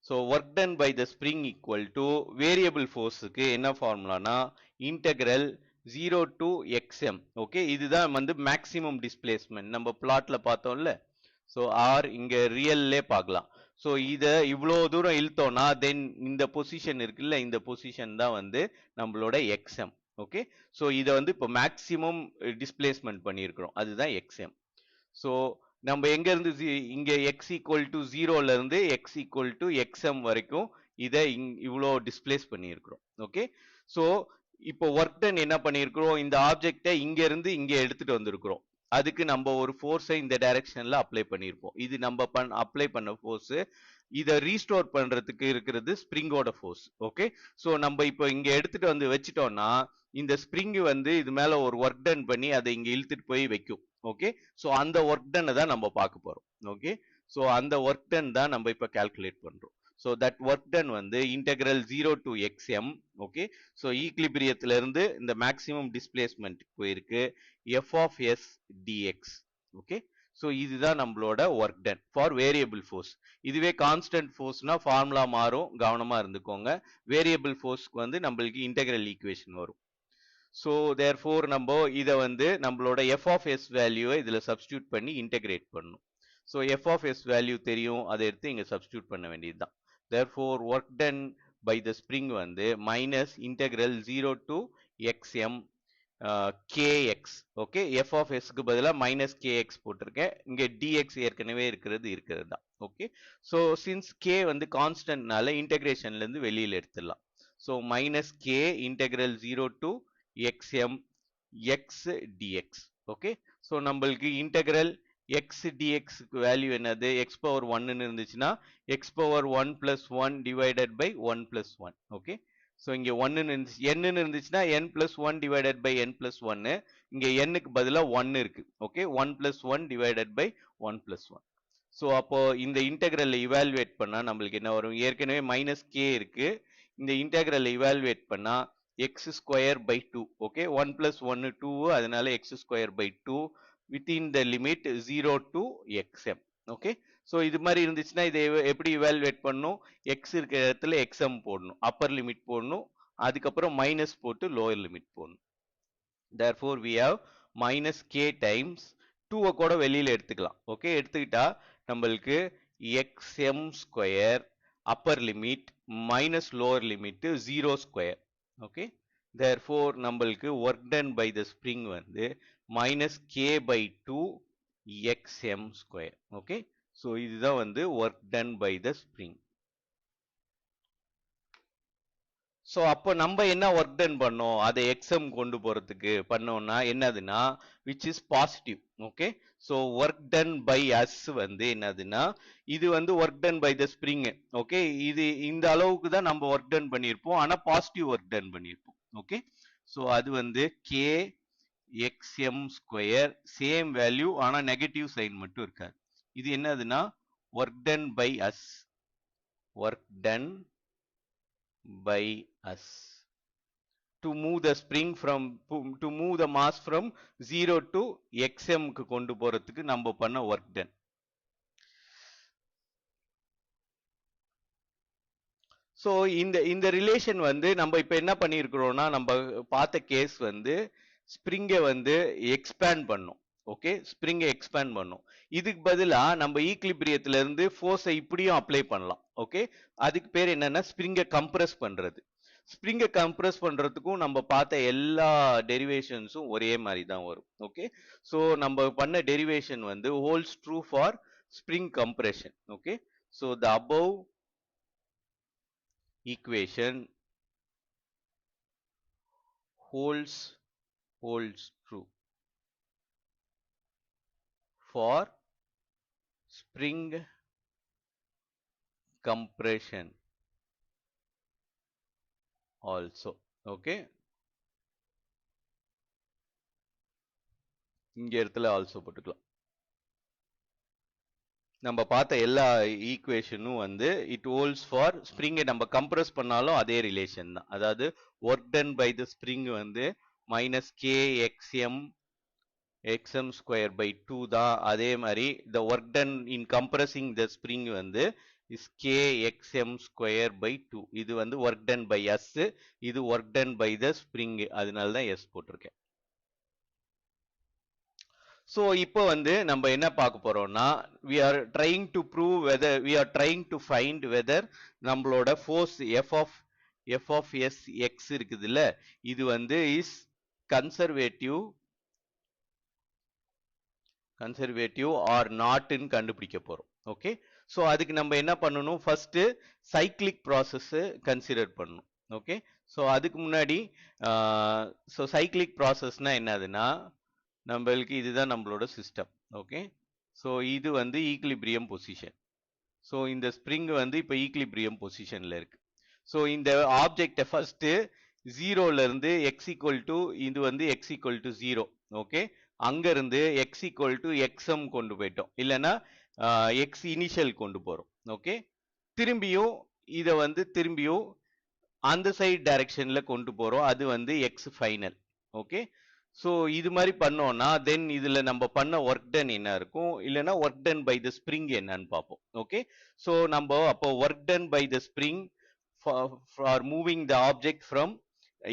So work done by the spring equal to variable ஃபோர்ஸுக்கு என்ன ஃபார்முலானா இன்டெக்ரல் 0 டு xm. ஓகே, இதுதான் வந்து மேக்ஸிமம் டிஸ்பிளேஸ்மெண்ட் நம்ம பிளாட்ல பார்த்தோம்ல. ஸோ ஆர் இங்க ரியல்லே பார்க்கலாம். ஸோ இதை இவ்வளோ தூரம் இழுத்தோம்னா தென் இந்த பொசிஷன் இருக்குல்ல, இந்த பொசிஷன் தான் வந்து நம்மளோட எக்ஸ்எம். ஓகே, ஸோ இதை வந்து இப்போ மேக்ஸிமம் டிஸ்பிளேஸ்மெண்ட் பண்ணியிருக்கிறோம், அதுதான் எக்ஸ்எம். ஸோ நம்ம எங்க இருந்து இங்க எக்ஸ் ஈக்குவல் டு ஜீரோல இருந்து எக்ஸ் ஈக்குவல் டு எக்ஸ்எம் வரைக்கும் இதை இவ்வளோ டிஸ்பிளேஸ் பண்ணியிருக்கிறோம். ஓகே, ஸோ இப்போ ஒர்க் டன் என்ன பண்ணியிருக்கிறோம், இந்த ஆப்ஜெக்டை இங்க இருந்து இங்க எடுத்துட்டு வந்திருக்கிறோம். அதுக்கு நம்ம ஒரு ஃபோர்ஸை இந்த டைரக்ஷன்ல அப்ளை பண்ணியிருப்போம். இது நம்ம அப்ளை பண்ண ஃபோர்ஸ். இதை ரீஸ்டோர் பண்றதுக்கு இருக்கிறது ஸ்ப்ரிங்கோட ஃபோர்ஸ். ஓகே, ஸோ நம்ம இப்போ இங்க எடுத்துட்டு வந்து வச்சுட்டோம்னா இந்த ஸ்ப்ரிங் வந்து இது மேல ஒரு ஒர்க் டன் பண்ணி அதை இங்க இழுத்துட்டு போய் வைக்கும். ஓகே, ஸோ அந்த ஒர்க் டன்னை தான் நம்ம பார்க்க போறோம். ஓகே, ஸோ அந்த ஒர்க் டன் தான் நம்ம இப்போ கால்குலேட் பண்றோம். ஸோ தட் ஒர்க் டன் வந்து integral 0 to x m. Okay, so ஈக்லிபிரியத்துல இருந்து இந்த மேக்ஸிமம் டிஸ்பிளேஸ்மெண்ட் போயிருக்கு f of s d x. Okay, so இதுதான் நம்மளோட work done for variable force. இதுவே கான்ஸ்டன்ட் ஃபோர்ஸ்னா ஃபார்முலா மாறும், கவனமா இருந்துக்கோங்க. வேரியபிள் ஃபோர்ஸ்க்கு வந்து நம்மளுக்கு இன்டெக்ரல் ஈக்குவேஷன் வரும். ஸோ தேர்ஃபோர் நம்ம இதை வந்து நம்மளோட எஃப் ஆஃப் எஸ் வேல்யூவை இதில் சப்ஸ்டியூட் பண்ணி இன்டெகிரேட் பண்ணணும். So F of s value தெரியும், அதை எடுத்து இங்கே சப்ஸ்டியூட் பண்ண வேண்டியது தான். Therefore work done by the spring வந்து minus integral 0 to x m k x. Okay, f of எஸ்க்கு பதிலாக மைனஸ் கேஎக்ஸ் போட்டிருக்கேன், இங்கே டிஎக்ஸ் ஏற்கனவே இருக்கிறது தான். ஓகே, ஸோ சின்ஸ் கே வந்து கான்ஸ்டன்ட்னால இன்டெகிரேஷன்லேருந்து வெளியில் எடுத்துடலாம். So minus k integral 0 to xm x dx. Okay, so நம்மளுக்கு இன்டெகிரல் x dx வேல்யூ என்னது, x பவர் 1 இருந்துச்சுன்னா x power 1 plus 1 divided by 1 plus 1. Okay, so இங்க 1 இருந்துச்சு, n இருந்துச்சுன்னா n plus 1 divided by n plus 1. இங்க n க்கு பதிலா 1 இருக்கு. Okay, 1 plus 1 divided by 1 plus 1. So அப்போ இந்த இன்டெகிரல் இவாலுவேட் பண்ணா நம்மளுக்கு என்ன வரும்? ஏற்கனவே மைனஸ் கே இருக்கு. இந்த இன்டெகிரல் இவாலுவேட் பண்ணா x square by 2. Okay, 1 plus 1 2, அதனால x square by 2 within the limit 0 to xm. Okay, so இது மாதிரி இருந்துச்சுன்னா இதை எப்படி இவாலுவேட் பண்ணணும்? எக்ஸ் இருக்கிற இடத்துல எக்ஸ்எம் போடணும், அப்பர் லிமிட் போடணும், அதுக்கப்புறம் மைனஸ் போட்டு லோயர் லிமிட் போடணும். therefore we have minus k times 2 கூட வெளியில எடுத்துக்கலாம். ஓகே, எடுத்துக்கிட்டா நம்மளுக்கு xm square upper limit minus lower limit 0 square. Okay, therefore நம்மளுக்கு work done by the spring வந்து minus k by 2 xm square. Okay, so இதுதான் வந்து work done by the spring. So அப்போ நம்ம என்ன ஒர்க் டன் பண்ணோம்? அதை எக்ஸ்எம் கொண்டு போறதுக்கு பண்ணோம்னா என்னதுன்னா which is positive. Okay, so work done by us வந்து என்னதுன்னா இது வந்து work done by the spring. Okay, இது இந்த அளவுக்கு தான் நம்ம ஒர்க் டன் பண்ணியிருப்போம், ஆனால் பாசிட்டிவ் ஒர்க் டன் பண்ணியிருப்போம். ஓகே, ஸோ அது வந்து k xm square, same value ஆனால் நெகட்டிவ் சைன் மட்டும் இருக்காது. இது என்னதுன்னா work done by us, work done by us to move the spring from, to move the mass from 0 to xm க்கு கொண்டு போறதுக்கு நம்ம பண்ண work done. ஸோ இந்த ரிலேஷன் வந்து நம்ம இப்ப என்ன பண்ணியிருக்கிறோம்னா நம்ம பார்த்த கேஸ் வந்து ஸ்ப்ரிங்கை வந்து எக்ஸ்பேண்ட் பண்ணும். ஓகே, ஸ்ப்ரிங்கை எக்ஸ்பேண்ட் பண்ணும். இதுக்கு பதிலா நம்ம ஈக்லிபிரியத்துல இருந்து ஃபோர்ஸை இப்படியும் அப்ளை பண்ணலாம். ஓகே, அதுக்கு பேர் என்னன்னா ஸ்ப்ரிங்கை கம்ப்ரஸ் பண்றது. ஸ்ப்ரிங்கை கம்ப்ரஸ் பண்றதுக்கும் நம்ம பார்த்த எல்லா டெரிவேஷன்ஸும் ஒரே மாதிரி தான் வரும். ஓகே, ஸோ நம்ம பண்ண டெரிவேஷன் வந்து holes true for spring compression. Okay, so the above equation holds true for spring compression also. okay, இங்க இடத்துல ஆல்சோ போட்டுக்கலாம். நம்ம பார்த்த எல்லா ஈக்குவேஷனும் வந்து இட் ஹோல்ஸ் ஃபார் ஸ்ப்ரிங்கை நம்ம கம்ப்ரஸ் பண்ணாலும் அதே ரிலேஷன் தான். அதாவது work done by the spring வந்து minus k x m xm square by 2 தான். அதே மாதிரி the work done in compressing the spring வந்து is k xm square by 2. இது வந்து work done by s, இது work done by the spring, அதனால தான் s போட்டிருக்கேன். ஸோ இப்போ வந்து நம்ம என்ன பார்க்க போறோம்னா we are trying to prove whether, we are trying to find whether நம்மளோட force f of s x இருக்குதுல்ல, இது வந்து is conservative ஆர் நாட்னு கண்டுபிடிக்க போறோம். ஓகே, ஸோ அதுக்கு நம்ம என்ன பண்ணணும்? ஃபர்ஸ்ட் சைக்ளிக் ப்ராசஸ் கன்சிடர் பண்ணணும். ஓகே, ஸோ அதுக்கு முன்னாடி ஸோ சைக்ளிக் ப்ராசஸ்னா என்னதுன்னா நம்மளுக்கு இதுதான் நம்மளோட சிஸ்டம். ஓகே, ஸோ இது வந்து ஈக்லிபிரியம் பொசிஷன். ஸோ இந்த ஸ்ப்ரிங் வந்து இப்போ ஈக்லிபிரியம் பொசிஷன்ல இருக்கு. ஸோ இந்த ஆப்ஜெக்டை ஃபர்ஸ்ட் ஜீரோல இருந்து எக்ஸ் ஈக்குவல் டு, இது வந்து எக்ஸ் ஈக்குவல் டு 0. ஓகே, அங்க இருந்து எக்ஸ் ஈக்குவல் டு எக்ஸ்எம் கொண்டு போயிட்டோம், இல்லைன்னா எக்ஸ் இனிஷியல் கொண்டு போறோம். ஓகே, திரும்பியும் இதை வந்து திரும்பியும் அந்த சைடு டைரக்ஷன்ல கொண்டு போறோம், அது வந்து எக்ஸ் ஃபைனல். ஓகே, ஸோ இது மாதிரி பண்ணோம்னா தென் இதுல நம்ம பண்ண ஒர்க் டன் என்ன இருக்கும், இல்லைன்னா work done by the spring என்னன்னு பார்ப்போம். ஓகே, ஸோ நம்ம அப்போ work done by the spring for moving the object from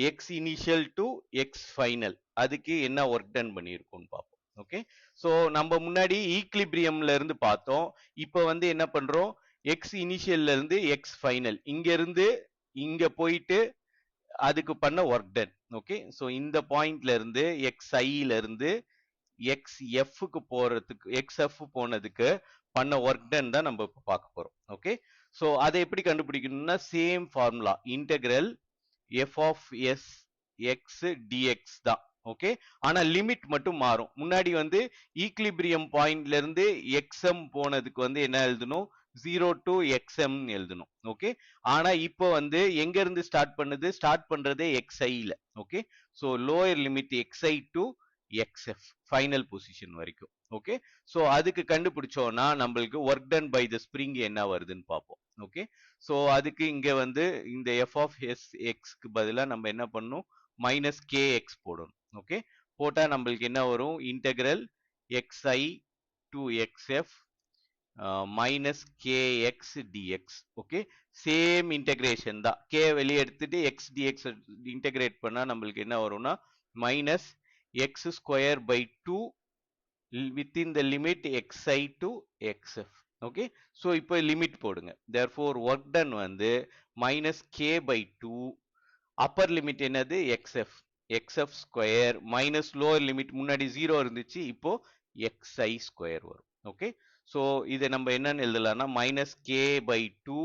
x initial to x final, அதுக்கு என்ன ஒர்க் டன் பண்ணியிருக்கோம்னு பார்ப்போம். ஓகே, ஸோ நம்ம முன்னாடி ஈக்லிபிரியம்ல இருந்து பார்த்தோம், இப்போ வந்து என்ன பண்றோம்? எக்ஸ் இனிஷியல்ல இருந்து எக்ஸ் ஃபைனல், இங்க இருந்து இங்க போயிட்டு அதுக்கு பண்ண ஒர்க் டன். ஓகே, ஸோ இந்த பாயிண்ட்ல இருந்து எக்ஸ் ஐல இருந்து எக்ஸ் எஃப்க்கு போறதுக்கு, எக்ஸ் எஃப் போனதுக்கு பண்ண ஒர்க் டன் தான் நம்ம இப்போ பார்க்க போறோம். ஓகே, ஸோ அதை எப்படி கண்டுபிடிக்கணும்னா same formula, integral f of s x dx தான். ஓகே, ஆனா லிமிட் மட்டும் மாறும். முன்னாடி வந்து ஈக்லிபிரியம் பாயிண்ட்ல இருந்து xm போனதுக்கு வந்து என்ன எழுதணும்? 0 to xm எழுதணும். ஓகே, ஆனா இப்போ வந்து எங்க இருந்து ஸ்டார்ட் பண்ணுது? ஸ்டார்ட் பண்றதே xi ல. Okay, so lower limit xi to xf final position வரைக்கும். ஓகே, சோ அதுக்கு கண்டுபிடிச்சோம்னா நம்மளுக்கு work done by the spring என்ன வருதுன்னு பார்ப்போம். ஓகே, சோ அதுக்கு இங்க வந்து இந்த f of s x க்கு பதிலா நம்ம என்ன பண்ணணும்? மைனஸ் kx போடணும். ஓகே, போட்டா நம்மளுக்கு என்ன வரும்? Integral xi to xf minus kx dx. Okay, same integration தான். k வெளியே எடுத்துட்டு x dx இன்டெகிரேட் பண்ணா நம்மளுக்கு என்ன வரும்னா minus x square by 2 within the limit xi to xf. Okay, so இப்போ லிமிட் போடுங்க. therefore ஒர்க் டன் வந்து minus k by 2 upper limit என்னது? xf. xf square minus lower limit முன்னாடி 0 இருந்துச்சு, இப்போ xi ஸ்கொயர் வரும். ஓகே, ஸோ இதை நம்ம என்னன்னு எழுதலாம்னா minus k by 2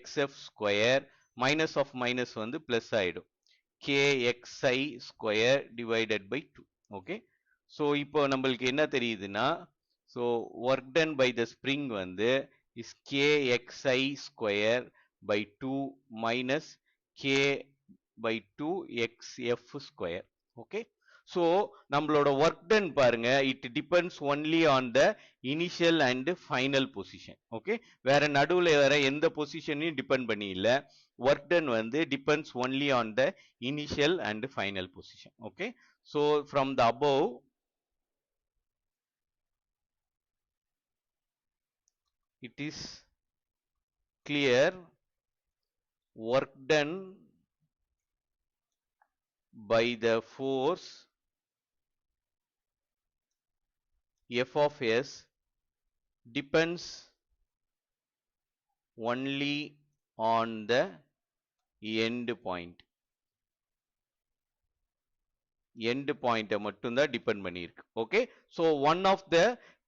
xf square minus of minus வந்து பிளஸ் ஆயிடும். kxi square divided by 2. Okay, so இப்போ நம்மளுக்கு என்ன தெரியுதுன்னா, so work done by the spring வந்து is kxi square by 2 minus k by 2 xf square. okay, so நம்மளோட work done பாருங்க, it depends only on the initial and final position. okay, வேற நடுவுல வேற எந்த பொசிஷனையும் டிபெண்ட் பண்ணி இல்ல. work done வந்து depends only on the initial and final position. okay, so from the above it is clear work done by the force f of s depends only on the end point. end point மட்டும் தான் depend பண்ணியிருக்கு. Okay, so one of the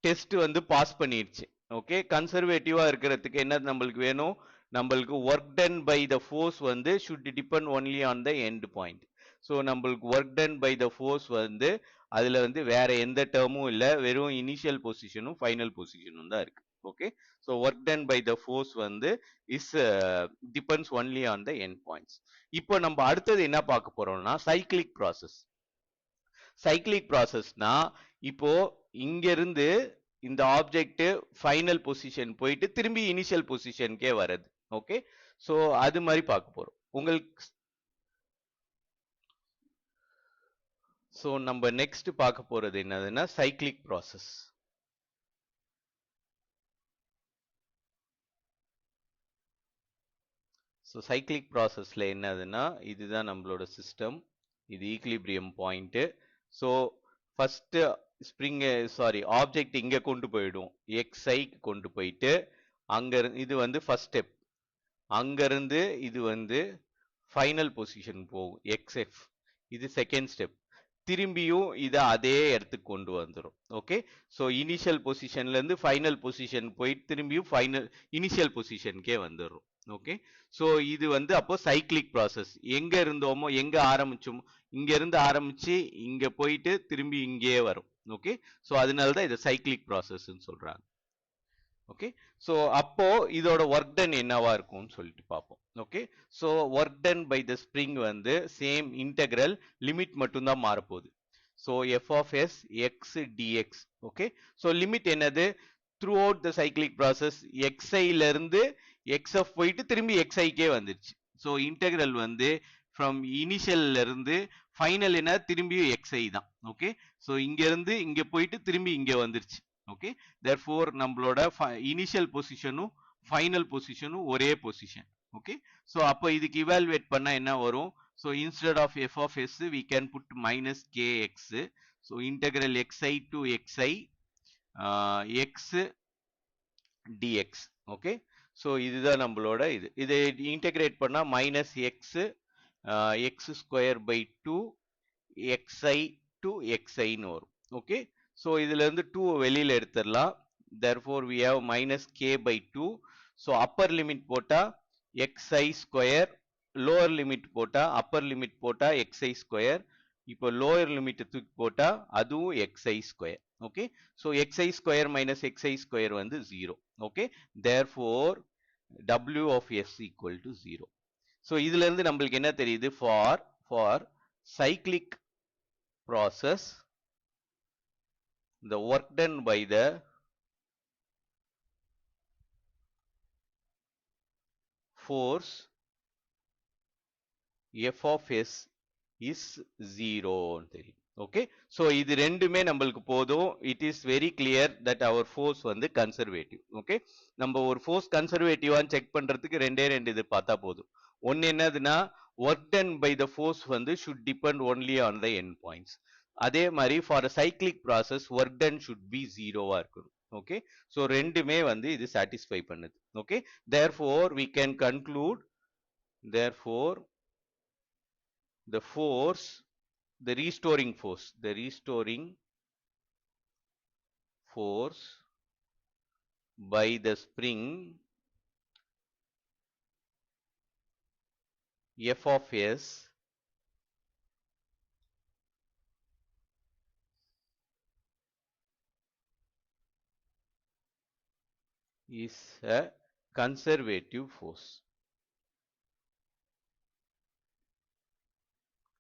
test வந்து pass பண்ணிடுச்சு. Okay, கன்சர்வேட்டிவா இருக்கிறதுக்கு என்ன நம்மளுக்கு வேணும்? நம்மளுக்கு work done by the force வந்து should depend only on the end point. So நம்மளுக்கு work done by the force வந்து அதுல வந்து வேற எந்த டேர்மும் இல்ல, வெறும் இனிஷியல் பொசிஷனும் ஃபைனல் பொசிஷனும் தான் இருக்கு. Okay, so work done by the force வந்து is depends only on the end points. இப்போ நம்ம அடுத்தது என்ன பார்க்க போறோம்னா சைக்கிளிக் ப்ராசஸ். சைக்கிளிக் ப்ராசஸ்னா இப்போ இங்க இருந்து இந்த ஆப்ஜெக்ட் ஃபைனல் பொசிஷன் போயிட்டு திரும்பி இனிஷியல் பொசிஷனுக்கே வருது. ஓகே, சோ அது மாதிரி பார்க்க போறோம் உங்களுக்கு. சோ நம்ம நெக்ஸ்ட் பார்க்க போறது என்னதுன்னா சைக்கிளிக் ப்ராசஸ். ஸோ சைக்கிளிக் ப்ராசஸ்ல என்னதுன்னா இதுதான் நம்மளோட சிஸ்டம், இது equilibrium point. So first spring object இங்க கொண்டு போயிடும், xi கொண்டு போயிட்டு அங்க இது வந்து ஃபர்ஸ்ட் ஸ்டெப், அங்க இருந்து இது வந்து ஃபைனல் பொசிஷன் போகும் xf, இது செகண்ட் ஸ்டெப், திரும்பியும் இதை அதே இடத்துக்கு கொண்டு வந்துடும். ஓகே, ஸோ இனிஷியல் பொசிஷன்ல இருந்து ஃபைனல் பொசிஷன் போயிட்டு திரும்பியும் ஃபைனல் இனிஷியல் பொசிஷனுக்கே வந்துடும். ஓகே, ஸோ இது வந்து அப்போ சைக்கிளிக் ப்ராசஸ். எங்க இருந்தோமோ எங்க ஆரம்பிச்சோமோ இங்க இருந்து ஆரம்பிச்சு இங்க போயிட்டு திரும்பி இங்கேயே வரும். ஓகே, ஸோ அதனால தான் இதை சைக்கிளிக் ப்ராசஸ்ன்னு சொல்றாங்க. ஓகே, ஸோ அப்போ இதோட ஒர்க் டன் என்னவா இருக்கும்னு சொல்லிட்டு பார்ப்போம். Okay, so work done by the spring வந்து சேம் இன்டெகிரல், லிமிட் மட்டும்தான் மாறப்போகுது. So F of s x d x. Okay, so limit என்னது? Throughout the cyclic process எக்ஸ்ஐல இருந்து எக்ஸ்எஃப் போயிட்டு திரும்பி எக்ஸ்ஐக்கே வந்துருச்சு. ஸோ இன்டெகிரல் வந்து ஃப்ரம் இனிஷியல்ல இருந்து ஃபைனல் என்ன திரும்பியும் எக்ஸ்ஐ தான். ஓகே, ஸோ இங்க இருந்து இங்க போயிட்டு திரும்பி இங்க வந்துருச்சு. ஓகே, therefore நம்மளோட இனிஷியல் பொசிஷனும் ஃபைனல் பொசிஷனும் ஒரே பொசிஷன். ஓகே, ஸோ அப்போ இதுக்கு இவால்வேட் பண்ணா என்ன வரும்? So instead of f of s we can put minus k x. So integral x i to x i x d x. Okay, so இதுதான் நம்மளோட இது. இதை இன்டெகிரேட் பண்ணா minus x x square by 2 xi to xiன்னு வரும். ஓகே, ஸோ இதுல இருந்து 2 வெளியில எடுத்துடலாம். therefore we have minus k by 2. So upper limit போட்டா xi ஸ்கொயர், லோவர் லிமிட் போட்டா அப்பர் லிமிட் போட்டா xi ஸ்கொயர். இப்போ லோயர் லிமிட் தூக்கி போட்டா அதுவும் xi square. okay. So xi square minus xi square வந்து 0, okay. Therefore w of s equal to 0. so இதுல இருந்து நம்மளுக்கு என்ன தெரியுது, for cyclic process the work done by the force f of s is 0 தெரியும். okay. so இது ரெண்டுமே நம்மளுக்கு போதும். it is very clear that our force வந்து conservative. okay. நம்ம ஒரு force conservative ஆன்னு செக் பண்றதுக்கு ரெண்டே இது பார்த்தா போதும். ஒன்னு என்னதுன்னா work done by the force வந்து should depend only on the end points. அதே மாதிரி for a cyclic process work done should be 0-வா இருக்கணும். okay. so ரெண்டுமே வந்து இது satisfy பண்ணுது. okay. therefore we can conclude, therefore the force, the restoring force by the spring f of s is a conservative force.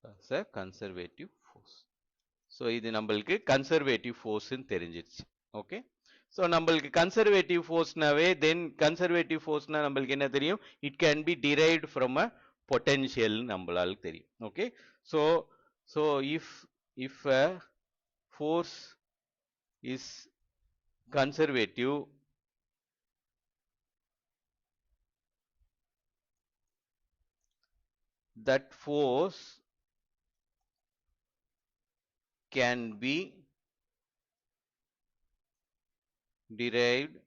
As a conservative force. so இது நம்மளுக்கு conservative force ன்னு தெரிஞ்சிருச்சு. okay. so நம்மளுக்கு conservative force நாவே then conservative force னா நம்மளுக்கு என்ன தெரியும், it can be derived from a potential நம்மளால தெரியும். okay. so if a force is conservative, that force can be derived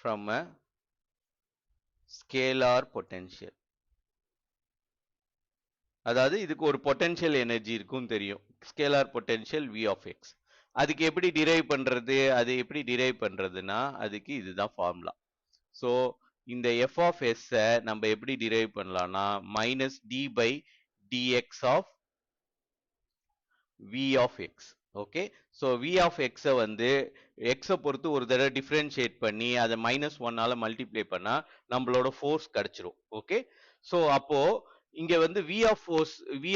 from a scalar potential. அதாவது இதுக்கு ஒரு பொட்டன்ஷியல் எனர்ஜி இருக்கும் தெரியும், scalar potential v of x. அதுக்கு எப்படி டிரைவ் பண்றது, அது எப்படி டிரைவ் பண்றதுன்னா அதுக்கு இதுதான் ஃபார்முலா. ஸோ இந்த f of s நம்ம எப்படி டிரைவ் பண்ணலாம்னா minus d by dx of v of x. Okay. So v of x வந்து x பொறுத்து ஒரு தடவை டிஃபரன்ஷியேட் பண்ணி அதை -1ஆல மல்டிப்ளை பண்ணா நம்மளோட ஃபோர்ஸ் கிடைச்சிரும். ஓகே. ஸோ அப்போ இங்க வந்து v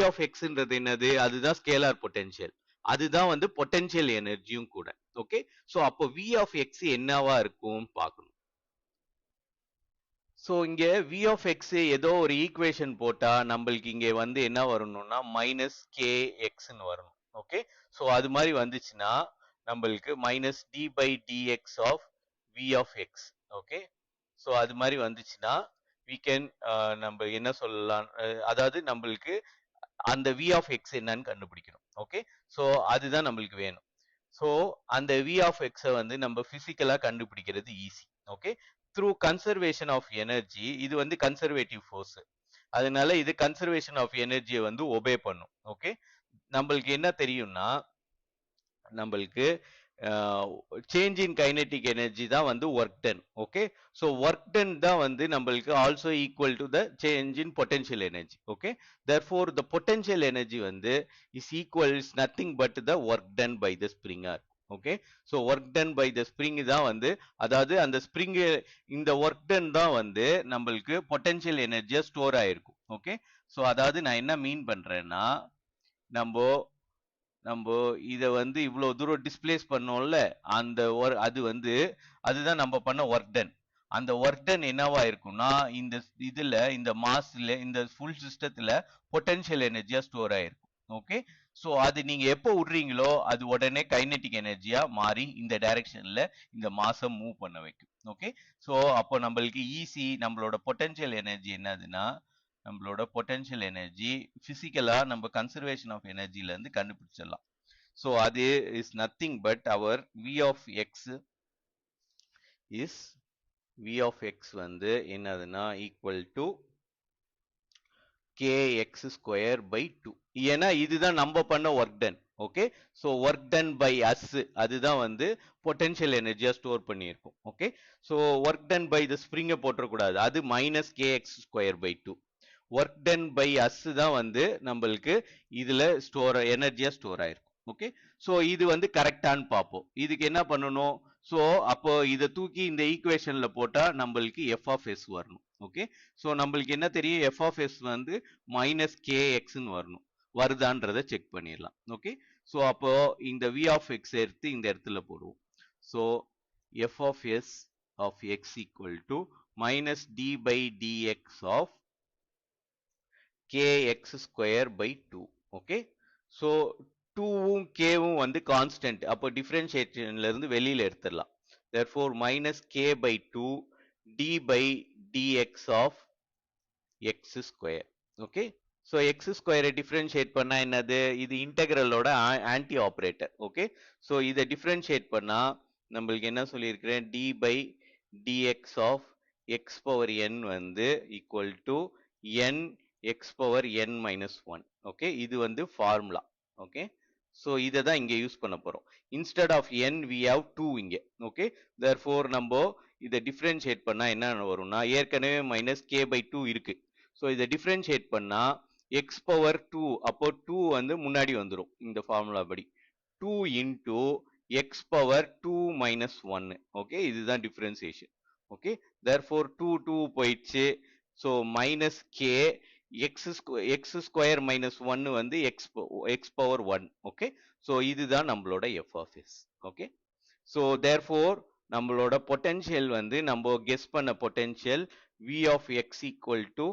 of xன்றது என்னது, அதுதான் ஸ்கேலார் பொட்டன்ஷியல், அதுதான் வந்து பொட்டன்ஷியல் எனர்ஜியும் கூட. ஓகே. ஸோ அப்போ v of x என்னவா இருக்கும் பார்க்கணும். ஸோ இங்க v of x ஏதோ ஒரு ஈக்குவேஷன் போட்டா நம்மளுக்கு இங்க வந்து என்ன வரணும்னா -kxன்னு வரணும். ஓகே. ஸோ அது மாதிரி வந்துச்சுன்னா நம்மளுக்கு -d by dx of v of x. Okay. So அது மாதிரி வந்துச்சுன்னா we can நம்ம என்ன சொல்லலாம், அதாவது நம்மளுக்கு அந்த v of x என்னன்னு கண்டுபிடிக்கணும். ஓகே. ஸோ அதுதான் நம்மளுக்கு வேணும். ஸோ அந்த v of x வந்து நம்ம பிசிக்கலா கண்டுபிடிக்கிறது easy. Okay. Through conservation of energy, இது வந்து கன்சர்வேட்டிவ் ஃபோர்ஸ், அதனால இது கன்சர்வேஷன் ஆஃப் எனர்ஜியை வந்து ஒபே பண்ணும். ஓகே. நம்மளுக்கு என்ன தெரியும்னா நம்மளுக்கு சேஞ்ச் இன் கைனெட்டிக் எனர்ஜி தான் வந்து work done. Okay. So work done தான் வந்து நம்மளுக்கு also equal to the change in potential energy. Okay. therefore the potential energy வந்து is equals nothing but the work done by the spring. Okay. So work done by the spring தான் வந்து, அதாவது அந்த spring இந்த work done தான் வந்து நம்மளுக்கு potential எனர்ஜியா ஸ்டோர் ஆயிருக்கும். ஓகே. ஸோ அதாவது நான் என்ன மீன் பண்றேன்னா நம்ம இதை வந்து இவ்வளவு தூரம் டிஸ்பிளேஸ் பண்ணோம்ல, அந்த அது வந்து அதுதான் நம்ம பண்ண ஒர்க் டன். அந்த ஒர்க் டன் என்னவா இருக்கும்னா இந்த இதுல இந்த மாஸ்ல இந்த ஃபுல் சிஸ்டத்துல பொட்டன்ஷியல் எனர்ஜியா ஸ்டோர் ஆயிருக்கும். ஓகே. ஸோ அது நீங்க எப்போ விடுறீங்களோ அது உடனே கைனெட்டிக் எனர்ஜியா மாறி இந்த டைரக்ஷன்ல இந்த மாசம் மூவ் பண்ண வைக்கும். ஓகே. ஸோ அப்போ நம்மளுக்கு ஈஸி நம்மளோட பொட்டன்ஷியல் எனர்ஜி என்னதுன்னா, நம்மளோட பொட்டன்ஷியல் எனர்ஜி பிசிக்கலா நம்ம கன்சர்வேஷன் ஆஃப் எனர்ஜில இருந்து கண்டுபிடிச்சிடலாம். ஸோ அது is nothing but our v of x வந்து என்னதுன்னா equal to kx square by 2. ஏன்னா இதுதான் நம்ம பண்ண work done. Okay. So work done by us அதுதான் வந்து பொட்டன்ஷியல் எனர்ஜியா ஸ்டோர் பண்ணியிருக்கும். Okay. So work done by the ஸ்ப்ரிங்கை போட்டக்கூடாது, அது -kx square by 2. Work done by us தான் வந்து நம்மளுக்கு இதுல எனர்ஜியா ஸ்டோர் ஆயிருக்கும். ஓகே. ஸோ இது வந்து கரெக்டான்னு பார்ப்போம். இதுக்கு என்ன பண்ணணும்? ஸோ அப்போ இதை தூக்கி இந்த ஈக்குவேஷன்ல போட்டா நம்மளுக்கு எஃப் ஆஃப் எஸ் வரணும். ஓகே. ஸோ நம்மளுக்கு என்ன தெரியும்? எஃப் ஆஃப் எஸ் வந்து மைனஸ் கேஎக்ஸ்ன்னு வரணும். வருதான்றதை செக் பண்ணிடலாம். ஓகே. ஸோ அப்போ இந்த வி ஆஃப் எக்ஸ் எடுத்து இந்த இடத்துல போடுவோம். So F of s of x equal to minus d by d x of kx square by 2. Okay. So 2வும் கேவும் வந்து கான்ஸ்டன்ட். அப்போ டிஃபரன்ஷியேஷன்ல இருந்து வெளியில எடுத்துடலாம். therefore minus k by 2 d by dx of x square. Okay. So x ஸ்கொயரை differentiate பண்ணா என்னது? இது இன்டெகிரலோட ஆன்டி ஆப்ரேட்டர். ஓகே. ஸோ இதை டிஃபரன்ஷியேட் பண்ணா நம்மளுக்கு என்ன சொல்லியிருக்கிறேன்? D by d x of x power n வந்து equal to n x power n minus one. Okay. இது வந்து ஃபார்முலா. ஓகே. ஸோ இதை தான் இங்கே யூஸ் பண்ண போகிறோம். Instead of n we have 2 இங்கே. ஓகே. தேர்ஃபோர் நம்ம இதை டிஃபரன்ஷியேட் பண்ணால் என்ன வரும்னா, ஏற்கனவே மைனஸ் கே பை 2 இருக்கு. ஸோ இதை டிஃபரன்ஷியேட் பண்ணால் எக்ஸ் பவர் 2, அப்போ 2 வந்து முன்னாடி வந்துடும் இந்த ஃபார்முலா படி. 2 into x power 2 minus 1. Okay. இதுதான் டிஃபரன்சியேஷன். ஓகே. தேர்ஃபோர் 2 2 போயிடுச்சு. So minus k x square minus 1 வந்து எக்ஸ் பவர் 1. ஓகே. ஸோ இதுதான் நம்மளோட f of s. Okay. So therefore நம்மளோட பொட்டன்ஷியல் வந்து நம்ம கெஸ் பண்ண potential v of x equal to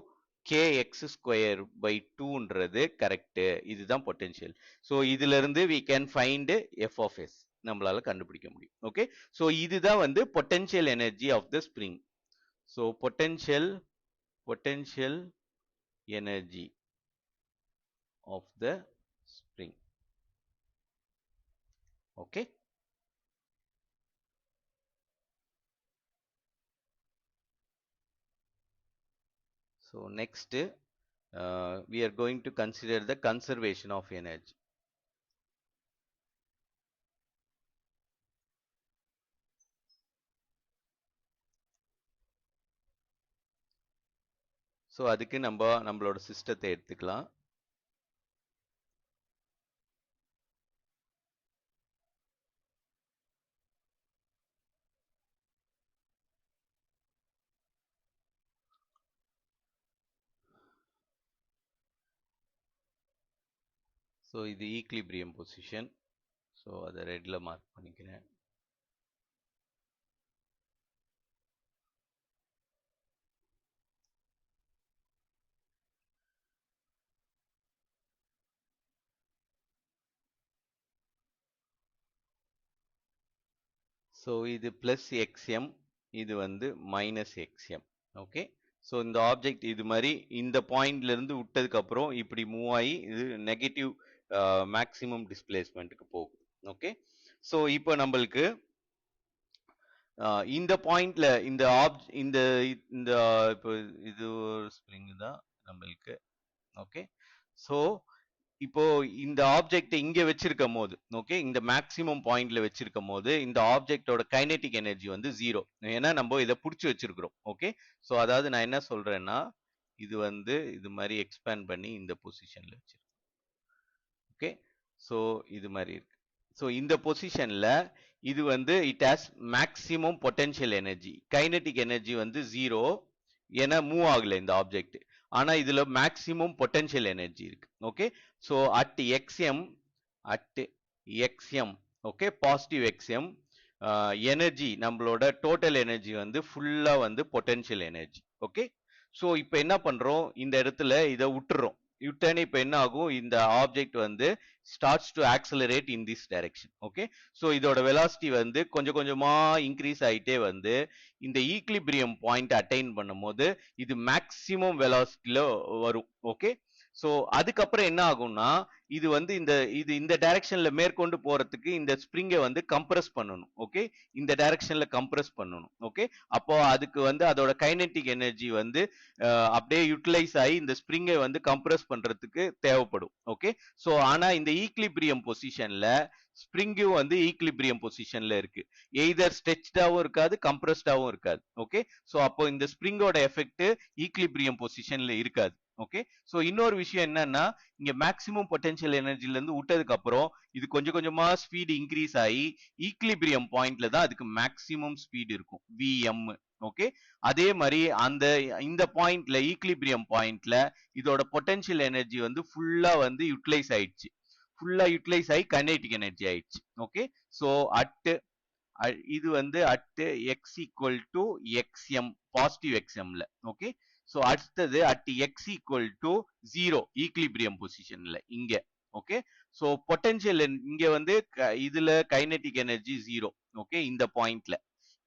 kx square by 2ன்றது கரெக்ட். இதுதான் பொட்டன்ஷியல். ஸோ இதுல இருந்து we can find f of s நம்மளால கண்டுபிடிக்க முடியும். ஓகே. ஸோ இதுதான் வந்து potential energy of the spring. So potential energy of the spring. Okay. So next we are going to consider the conservation of energy. So அதுக்கு நம்மளோட சிஸ்டத்தை எடுத்துக்கலாம். So இது ஈக்லிபிரியம் பொசிஷன். ஸோ அதை ரெட்ல மார்க் பண்ணிக்கிறேன். So இது பிளஸ் எக்ஸ்எம், இது வந்து மைனஸ் எக்ஸ்எம். ஓகே. ஸோ இந்த ஆப்ஜெக்ட் இது மாதிரி இந்த பாயிண்ட்ல இருந்து விட்டதுக்கு அப்புறம் இப்படி மூவ் ஆகி இது நெகட்டிவ் மேக்ஸிமம் டிஸ்பிளேஸ்மெண்ட்டுக்கு போகும். ஓகே. ஸோ இப்போ நம்மளுக்கு இந்த பாயிண்ட்ல இந்த இப்போ இது ஒரு ஸ்ப்ரிங் தான் நம்மளுக்கு. ஓகே. ஸோ இப்போ இந்த ஆப்ஜெக்ட் இங்க வச்சிருக்கும் போது, ஓகே, இந்த மேக்ஸிமம் பாயிண்ட்ல வச்சிருக்கும் போது இந்த ஆப்ஜெக்டோட கைனெட்டிக் எனர்ஜி வந்து 0. ஏன்னா நம்ம இதை பிடிச்சி வச்சிருக்கிறோம். ஓகே. ஸோ அதாவது நான் என்ன சொல்றேன்னா, இது வந்து இது மாதிரி எக்ஸ்பேண்ட் பண்ணி இந்த பொசிஷன்ல வச்சிருக்கேன். ஓகே. ஸோ இது மாதிரி இருக்கு. ஸோ இந்த பொசிஷன்ல இது வந்து it has maximum potential energy. Kinetic energy வந்து 0, ஏன்னா மூவ் ஆகல இந்த ஆப்ஜெக்ட். ஆனா இதுல மேக்ஸிமம் பொட்டன்ஷியல் எனர்ஜி இருக்கு. Okay. So at xm okay, positive xm energy, நம்மளோட டோட்டல் எனர்ஜி வந்து ஃபுல்லா வந்து பொட்டன்ஷியல் எனர்ஜி. ஓகே. ஸோ இப்போ என்ன பண்றோம், இந்த இடத்துல இதை விட்டுறோம். விட்டேன்னு இப்போ என்ன ஆகும், இந்த ஆப்ஜெக்ட் வந்து starts to accelerate in this direction. Okay. So இதோட வெலாசிட்டி வந்து கொஞ்சம் கொஞ்சமா இன்க்ரீஸ் ஆயிட்டே வந்து இந்த ஈக்லிபிரியம் பாயிண்ட் அட்டைன் பண்ணும்போது இது மேக்சிமம் வெலாசிட்டியில வரும். ஓகே. ஸோ அதுக்கப்புறம் என்ன ஆகும்னா, இது வந்து இந்த டைரக்ஷன்ல மேற்கொண்டு போறதுக்கு இந்த ஸ்ப்ரிங்கை வந்து கம்ப்ரஸ் பண்ணணும். ஓகே. இந்த டைரக்ஷன்ல கம்ப்ரஸ் பண்ணணும். ஓகே. அப்போ அதுக்கு வந்து அதோட கைனெட்டிக் எனர்ஜி வந்து அப்படியே யூட்டிலைஸ் ஆகி இந்த ஸ்ப்ரிங்கை வந்து கம்ப்ரஸ் பண்றதுக்கு தேவைப்படும். ஓகே. ஸோ ஆனா இந்த ஈக்லிபிரியம் பொசிஷன்ல ஸ்ப்ரிங்கும் வந்து ஈக்லிபிரியம் பொசிஷன்ல இருக்கு. எய்தர் ஸ்ட்ரெச்டாவும் இருக்காது, கம்ப்ரஸ்டாவும் இருக்காது. ஓகே. ஸோ அப்போ இந்த ஸ்ப்ரிங்கோட எஃபெக்ட் ஈக்லிபிரியம் பொசிஷன்ல இருக்காது. ஓகே. ஸோ இன்னொரு விஷயம் என்னன்னா, இங்க மேக்ஸிமம் பொட்டன்ஷியல் எனர்ஜில இருந்து விட்டதுக்கு அப்புறம் இது கொஞ்சம் கொஞ்சமா ஸ்பீடு இன்க்ரீஸ் ஆகி ஈக்லிபிரியம் பாயிண்ட்ல தான் அதுக்கு மேக்ஸிமம் ஸ்பீடு இருக்கும், விஎம். ஓகே. அதே மாதிரி இந்த பாயிண்ட்ல, ஈக்லிபிரியம் பாயிண்ட்ல இதோட பொட்டன்ஷியல் எனர்ஜி வந்து ஃபுல்லா வந்து யூட்டிலைஸ் ஆயிடுச்சு. ஃபுல்லா யூட்டிலைஸ் ஆகி கைனெடிக் எனர்ஜி ஆயிடுச்சு. ஓகே. ஸோ இது வந்து at x equal to x m, positive எக்ஸ்எம்ல. ஓகே. ஸோ அடுத்தது at x equal to 0 equilibrium பொசிஷன்ல இங்க. ஓகே. ஸோ பொட்டன்ஷியல் இங்க வந்து இதுல கைனெட்டிக் எனர்ஜி 0. ஓகே. இந்த பாயிண்ட்ல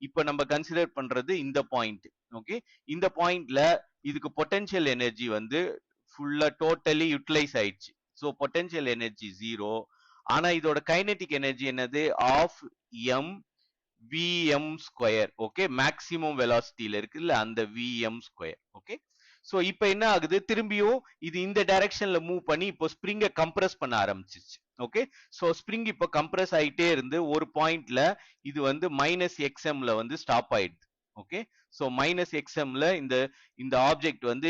இப்ப நம்ம கன்சிடர் பண்றது இந்த பாயிண்ட். ஓகே. இந்த பாயிண்ட்ல இதுக்கு பொட்டன்ஷியல் எனர்ஜி வந்து ஃபுல்லா டோட்டலி யூட்டிலைஸ் ஆயிடுச்சு. So potential energy 0. ஆனா இதோட கைனெட்டிக் எனர்ஜி என்னது, half m v m square. Okay. Maximum வெலாசிட்டியில இருக்குல்ல, அந்த விஎம் ஸ்கொயர். ஓகே. ஸோ இப்போ என்ன ஆகுது, திரும்பியும் இது இந்த டைரக்ஷன்ல மூவ் பண்ணி இப்போ ஸ்ப்ரிங்கை கம்ப்ரஸ் பண்ண ஆரம்பிச்சிச்சு. ஓகே. ஸோ ஸ்ப்ரிங் இப்போ கம்ப்ரஸ் ஆயிட்டே இருந்து ஒரு பாயிண்ட்ல இது வந்து மைனஸ் எக்ஸ்எம்ல வந்து ஸ்டாப் ஆயிடுது. ஓகே. ஸோ மைனஸ் எக்ஸ்எம்ல இந்த ஆப்ஜெக்ட் வந்து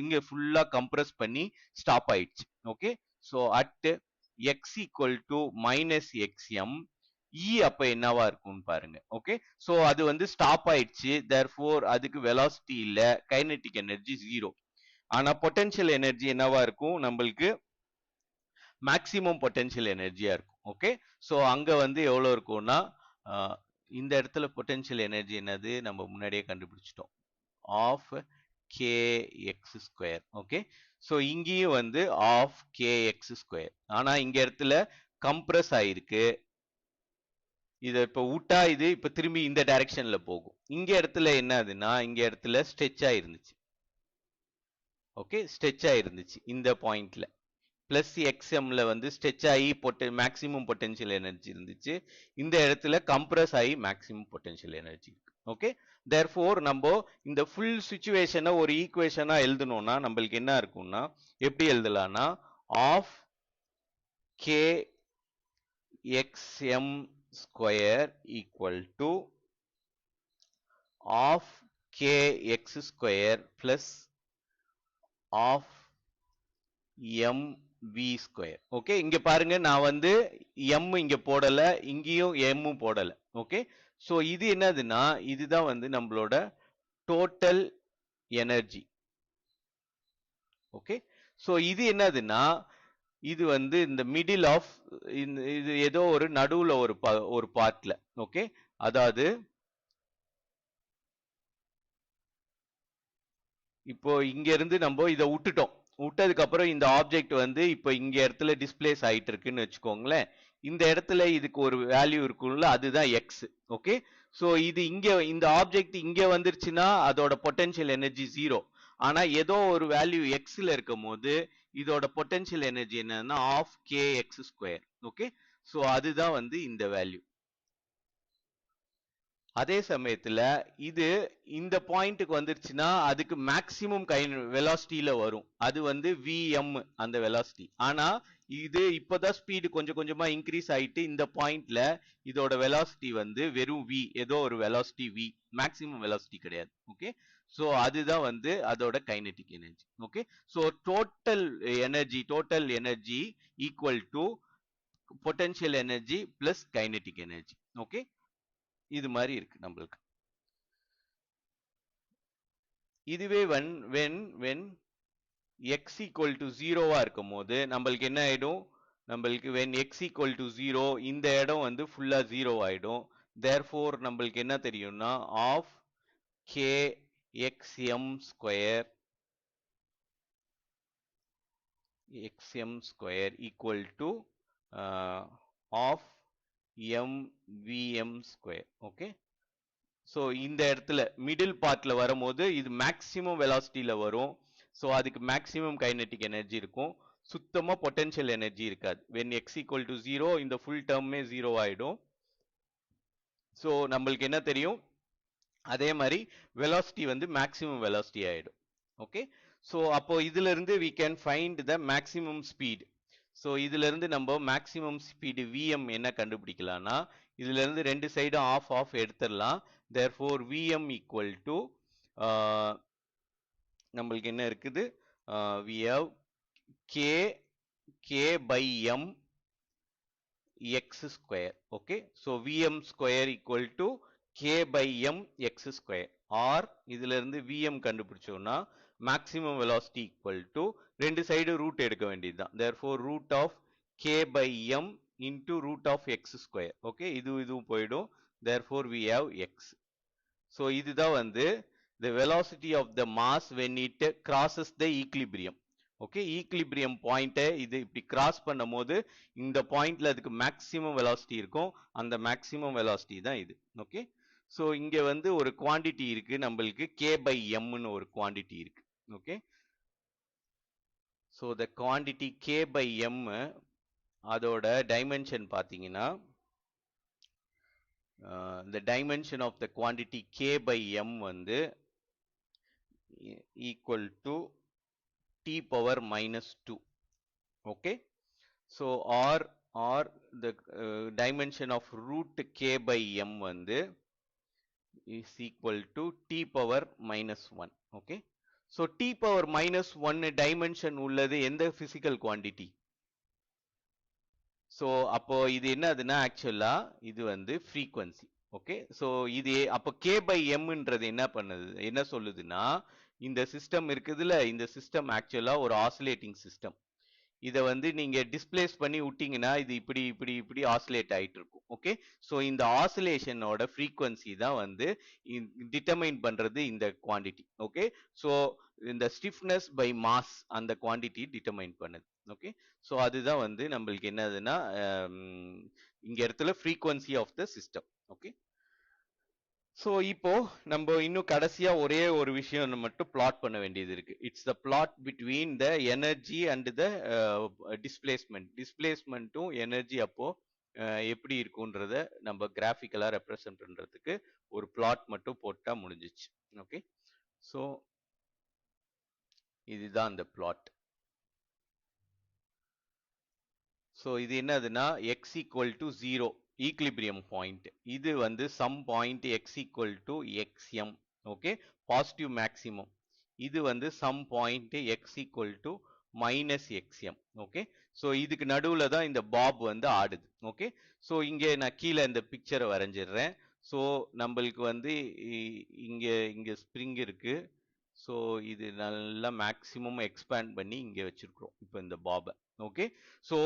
இங்க ஃபுல்லா கம்ப்ரஸ் பண்ணி ஸ்டாப் ஆயிடுச்சு. Okay. So at x equal to minus x m, இ அப்ப என்னவா இருக்கும்னு பாருங்க. ஓகே. சோ அது வந்து ஸ்டாப் ஆயிடுச்சு. therefore அதுக்கு வெலாசிட்டி இல்ல, கைனெட்டிக் எனர்ஜி 0. ஆனா பொட்டன்ஷியல் எனர்ஜி என்னவா இருக்கும், நம்மளுக்கு மேக்ஸிமம் பொட்டன்ஷியல் எனர்ஜியா இருக்கும். ஓகே. சோ அங்க வந்து எவ்வளவு இருக்கும்னா, இந்த இடத்துல பொட்டன்ஷியல் எனர்ஜி என்னது, நம்ம முன்னாடியே கண்டுபிடிச்சிட்டோம், half k x square. Okay. So இங்கேயும் வந்து ஆஃப் கே எக்ஸ் ஸ்கொயர். ஆனா இங்க இடத்துல கம்ப்ரஸ் ஆயிருக்கு. இத இப்ப விட்டா இது இப்ப திரும்பி இந்த டைரக்ஷன்ல போகும். இங்க இடத்துல என்ன ஆகுதுன்னா, இங்க இடத்துல ஸ்ட்ரெச் ஆயிருந்துச்சு. ஓகே. ஸ்ட்ரெச் ஆயிருந்துச்சு இந்த பாயிண்ட்ல. பிளஸ் எக்ஸ்எம்ல வந்து ஸ்ட்ரெச் ஆகி மேக்ஸிமம் பொட்டன்ஷியல் எனர்ஜி இருந்துச்சு. இந்த இடத்துல கம்ப்ரஸ் ஆகி மேக்ஸிமம் பொட்டன்ஷியல் எனர்ஜி இருக்கு. ஓகே. therefore நம்ம இந்த ஃபுல் சிச்சுவேஷனை ஒரு ஈக்குவேஷனா எழுதணும்னா நம்மளுக்கு என்ன இருக்கும்னா, எப்படி எழுதலாம்னா, half k xm square equal to of kx square plus of mv square. Okay. இங்க பாருங்க, நான் வந்து m இங்க போடல, இங்கேயும் m போடல. ஓகே. சோ இது என்னதுன்னா, இதுதான் வந்து நம்மளோட டோட்டல் எனர்ஜி. ஓகே. சோ இது என்னதுன்னா, இது வந்து இந்த மிடில் ஆஃப், இது ஏதோ ஒரு நடுவுல ஒரு பார்ட்ல. ஓகே. அதாவது இப்போ இங்க இருந்து நம்ம இத விட்டுட்டோம். விட்டதுக்கு அப்புறம் இந்த ஆப்ஜெக்ட் வந்து இப்போ இங்க இடத்துல டிஸ்பிளேஸ் ஆயிட்டு இருக்குன்னு வச்சுக்கோங்களேன். இந்த இடத்துல இதுக்கு ஒரு வேல்யூ இருக்கும்ல, அதுதான் எக்ஸ். ஓகே. சோ இது இங்க இந்த ஆப்ஜெக்ட் இங்க வந்துருச்சுன்னா அதோட பொட்டன்ஷியல் எனர்ஜி 0. ஆனா ஏதோ ஒரு வேல்யூ எக்ஸ்ல இருக்கும் போது இதோட பொட்டன்ஷியல் எனர்ஜி என்னன்னா half k x square. Okay. So அதுதான் வந்து இந்த வேல்யூ. அதே சமயத்துல இது இந்த பாயிண்ட்டுக்கு வந்துருச்சுன்னா அதுக்கு மேக்சிமம் வெலாசிட்டியில வரும். அது வந்து விஎம் அந்த வெலாசிட்டி. ஆனா இது இப்பதான் ஸ்பீடு கொஞ்சம் கொஞ்சமா இன்க்ரீஸ் ஆயிட்டு இந்த பாயிண்ட்ல இதோட வெலாசிட்டி வந்து வெறும் வி, ஏதோ ஒரு வெலாசிட்டி வி, மேக்சிமம் வெலாசிட்டி கிடையாது. ஓகே. சோ அதுதான் வந்து அதோட kinetic energy. Okay. So total energy equal to potential energy plus kinetic energy. Okay. இது மாதிரி இருக்கு நம்மளுக்கு. இதுவே when x equal to 0வா இருக்கும் போது நம்மளுக்கு என்ன ஆயிடும், நம்மளுக்கு when x equal to 0 இந்த இடம் வந்து ஃபுல்லா 0 ஆயிடும். therefore நம்மளுக்கு என்ன தெரியும்னா, half k xm square equal to half mvm square. Okay. So இந்த இடத்துல மிடில் பார்ட்ல வரும்போது இது மேக்ஸிமம் வெலாசிட்டியில வரும். ஸோ அதுக்கு மேக்ஸிமம் கைனெட்டிக் எனர்ஜி இருக்கும். சுத்தமா பொட்டன்ஷியல் எனர்ஜி இருக்காது. when x equal to 0 இந்த ஃபுல் டேர்மே 0 ஆயிடும். ஸோ நம்மளுக்கு என்ன தெரியும், அதே மாதிரி வெலாசிட்டி வந்து மேக்ஸிமம் வெலாசிட்டி ஆயிடும். ஓகே. ஸோ அப்போ இதுல இருந்து we can find the maximum speed. So இதுல இருந்து நம்ம மேக்ஸிமம் ஸ்பீடு vm என்ன கண்டுபிடிக்கலாம்னா, இதுல இருந்து ரெண்டு சைடும் ஆஃப் எடுத்துடலாம். therefore vm equal to நம்மளுக்கு என்ன இருக்குது, we have k by m x square. Okay, so vm square equal to k by m x square, or இதுல இருந்து vm கண்டுபிடிச்சோம்னா maximum velocity equal to ரெண்டு சைடு ரூட் எடுக்க வேண்டியதுதான். therefore root of k by m into root of x square. okay, இதுவும் போயிடும். therefore we have x. so இதுதான் வந்து the velocity of the mass when it crosses the equilibrium. Okay, equilibrium பாயிண்ட்டை இது இப்படி cross பண்ணும் போது இந்த பாயிண்ட்ல அதுக்கு மேக்ஸிமம் வெலாசிட்டி இருக்கும். அந்த மேக்ஸிமம் வெலாசிட்டி தான் இது. ஓகே, ஸோ இங்க வந்து ஒரு குவாண்டிட்டி இருக்கு நம்மளுக்கு, கே பை எம்னு ஒரு குவாண்டிட்டி இருக்கு. Okay, so the quantity k by m அதோட டைமென்ஷன் பார்த்தீங்கன்னா the dimension of the quantity k by m வந்து equal to t power minus 2. okay, so or the dimension of root k by m வந்து is equal to t power minus 1. okay, so t power minus 1 dimension உள்ளது எந்த physical quantity? So அப்போ இது என்னதுன்னா ஆக்சுவலா இது வந்து ஃப்ரீக்வன்சி. ஓகே, ஸோ இது அப்போ கே பை எம்ன்றது என்ன பண்ணுது, என்ன சொல்லுதுன்னா இந்த சிஸ்டம் இருக்குதுல்ல, இந்த சிஸ்டம் ஆக்சுவலா ஒரு ஆசிலேட்டிங் சிஸ்டம். இதை வந்து நீங்க டிஸ்பிளேஸ் பண்ணி விட்டீங்கன்னா இது இப்படி இப்படி இப்படி ஆசிலேட் ஆயிட்டு இருக்கும். ஓகே, ஸோ இந்த ஆசிலேஷனோட ஃப்ரீக்வன்சி தான் வந்து டிட்டர்மைன் பண்றது இந்த குவாண்டிட்டி. ஓகே, ஸோ இந்த ஸ்டிஃப்னஸ் பை மாஸ் அந்த குவாண்டிட்டி டிட்டர்மைன் பண்ணுது. ஓகே, ஸோ அதுதான் வந்து நம்மளுக்கு என்னதுன்னா இங்க இடத்துல frequency of the system. Okay, so இப்போ நம்ம இன்னும் கடைசியா ஒரே ஒரு விஷயம் மட்டும் பிளாட் பண்ண வேண்டியது இருக்கு. It's the plot between the energy and the displacement. டிஸ்பிளேஸ்மெண்ட்டும் எனர்ஜி அப்போ எப்படி இருக்குன்றத நம்ம கிராஃபிக்கலா ரெப்ரசன்ட் பண்றதுக்கு ஒரு பிளாட் மட்டும் போட்டா முடிஞ்சிச்சு. ஓகே, ஸோ இதுதான் அந்த பிளாட். ஸோ இது என்னதுன்னா x equal to 0 equilibrium point. இது வந்து some point x equal to xm. Okay, positive maximum. இது வந்து some point x equal to minus xm. Okay, so இதுக்கு நடுவில் தான் இந்த பாப் வந்து ஆடுது. ஓகே, ஸோ இங்கே நான் கீழே இந்த பிக்சரை வரைஞ்சிடுறேன். ஸோ நம்மளுக்கு வந்து இங்கே ஸ்ப்ரிங் இருக்கு. ஸோ இது நல்லா மேக்ஸிமம் எக்ஸ்பேண்ட் பண்ணி இங்கே வச்சிருக்கிறோம் இப்போ இந்த பாபை. ஓகே, ஸோ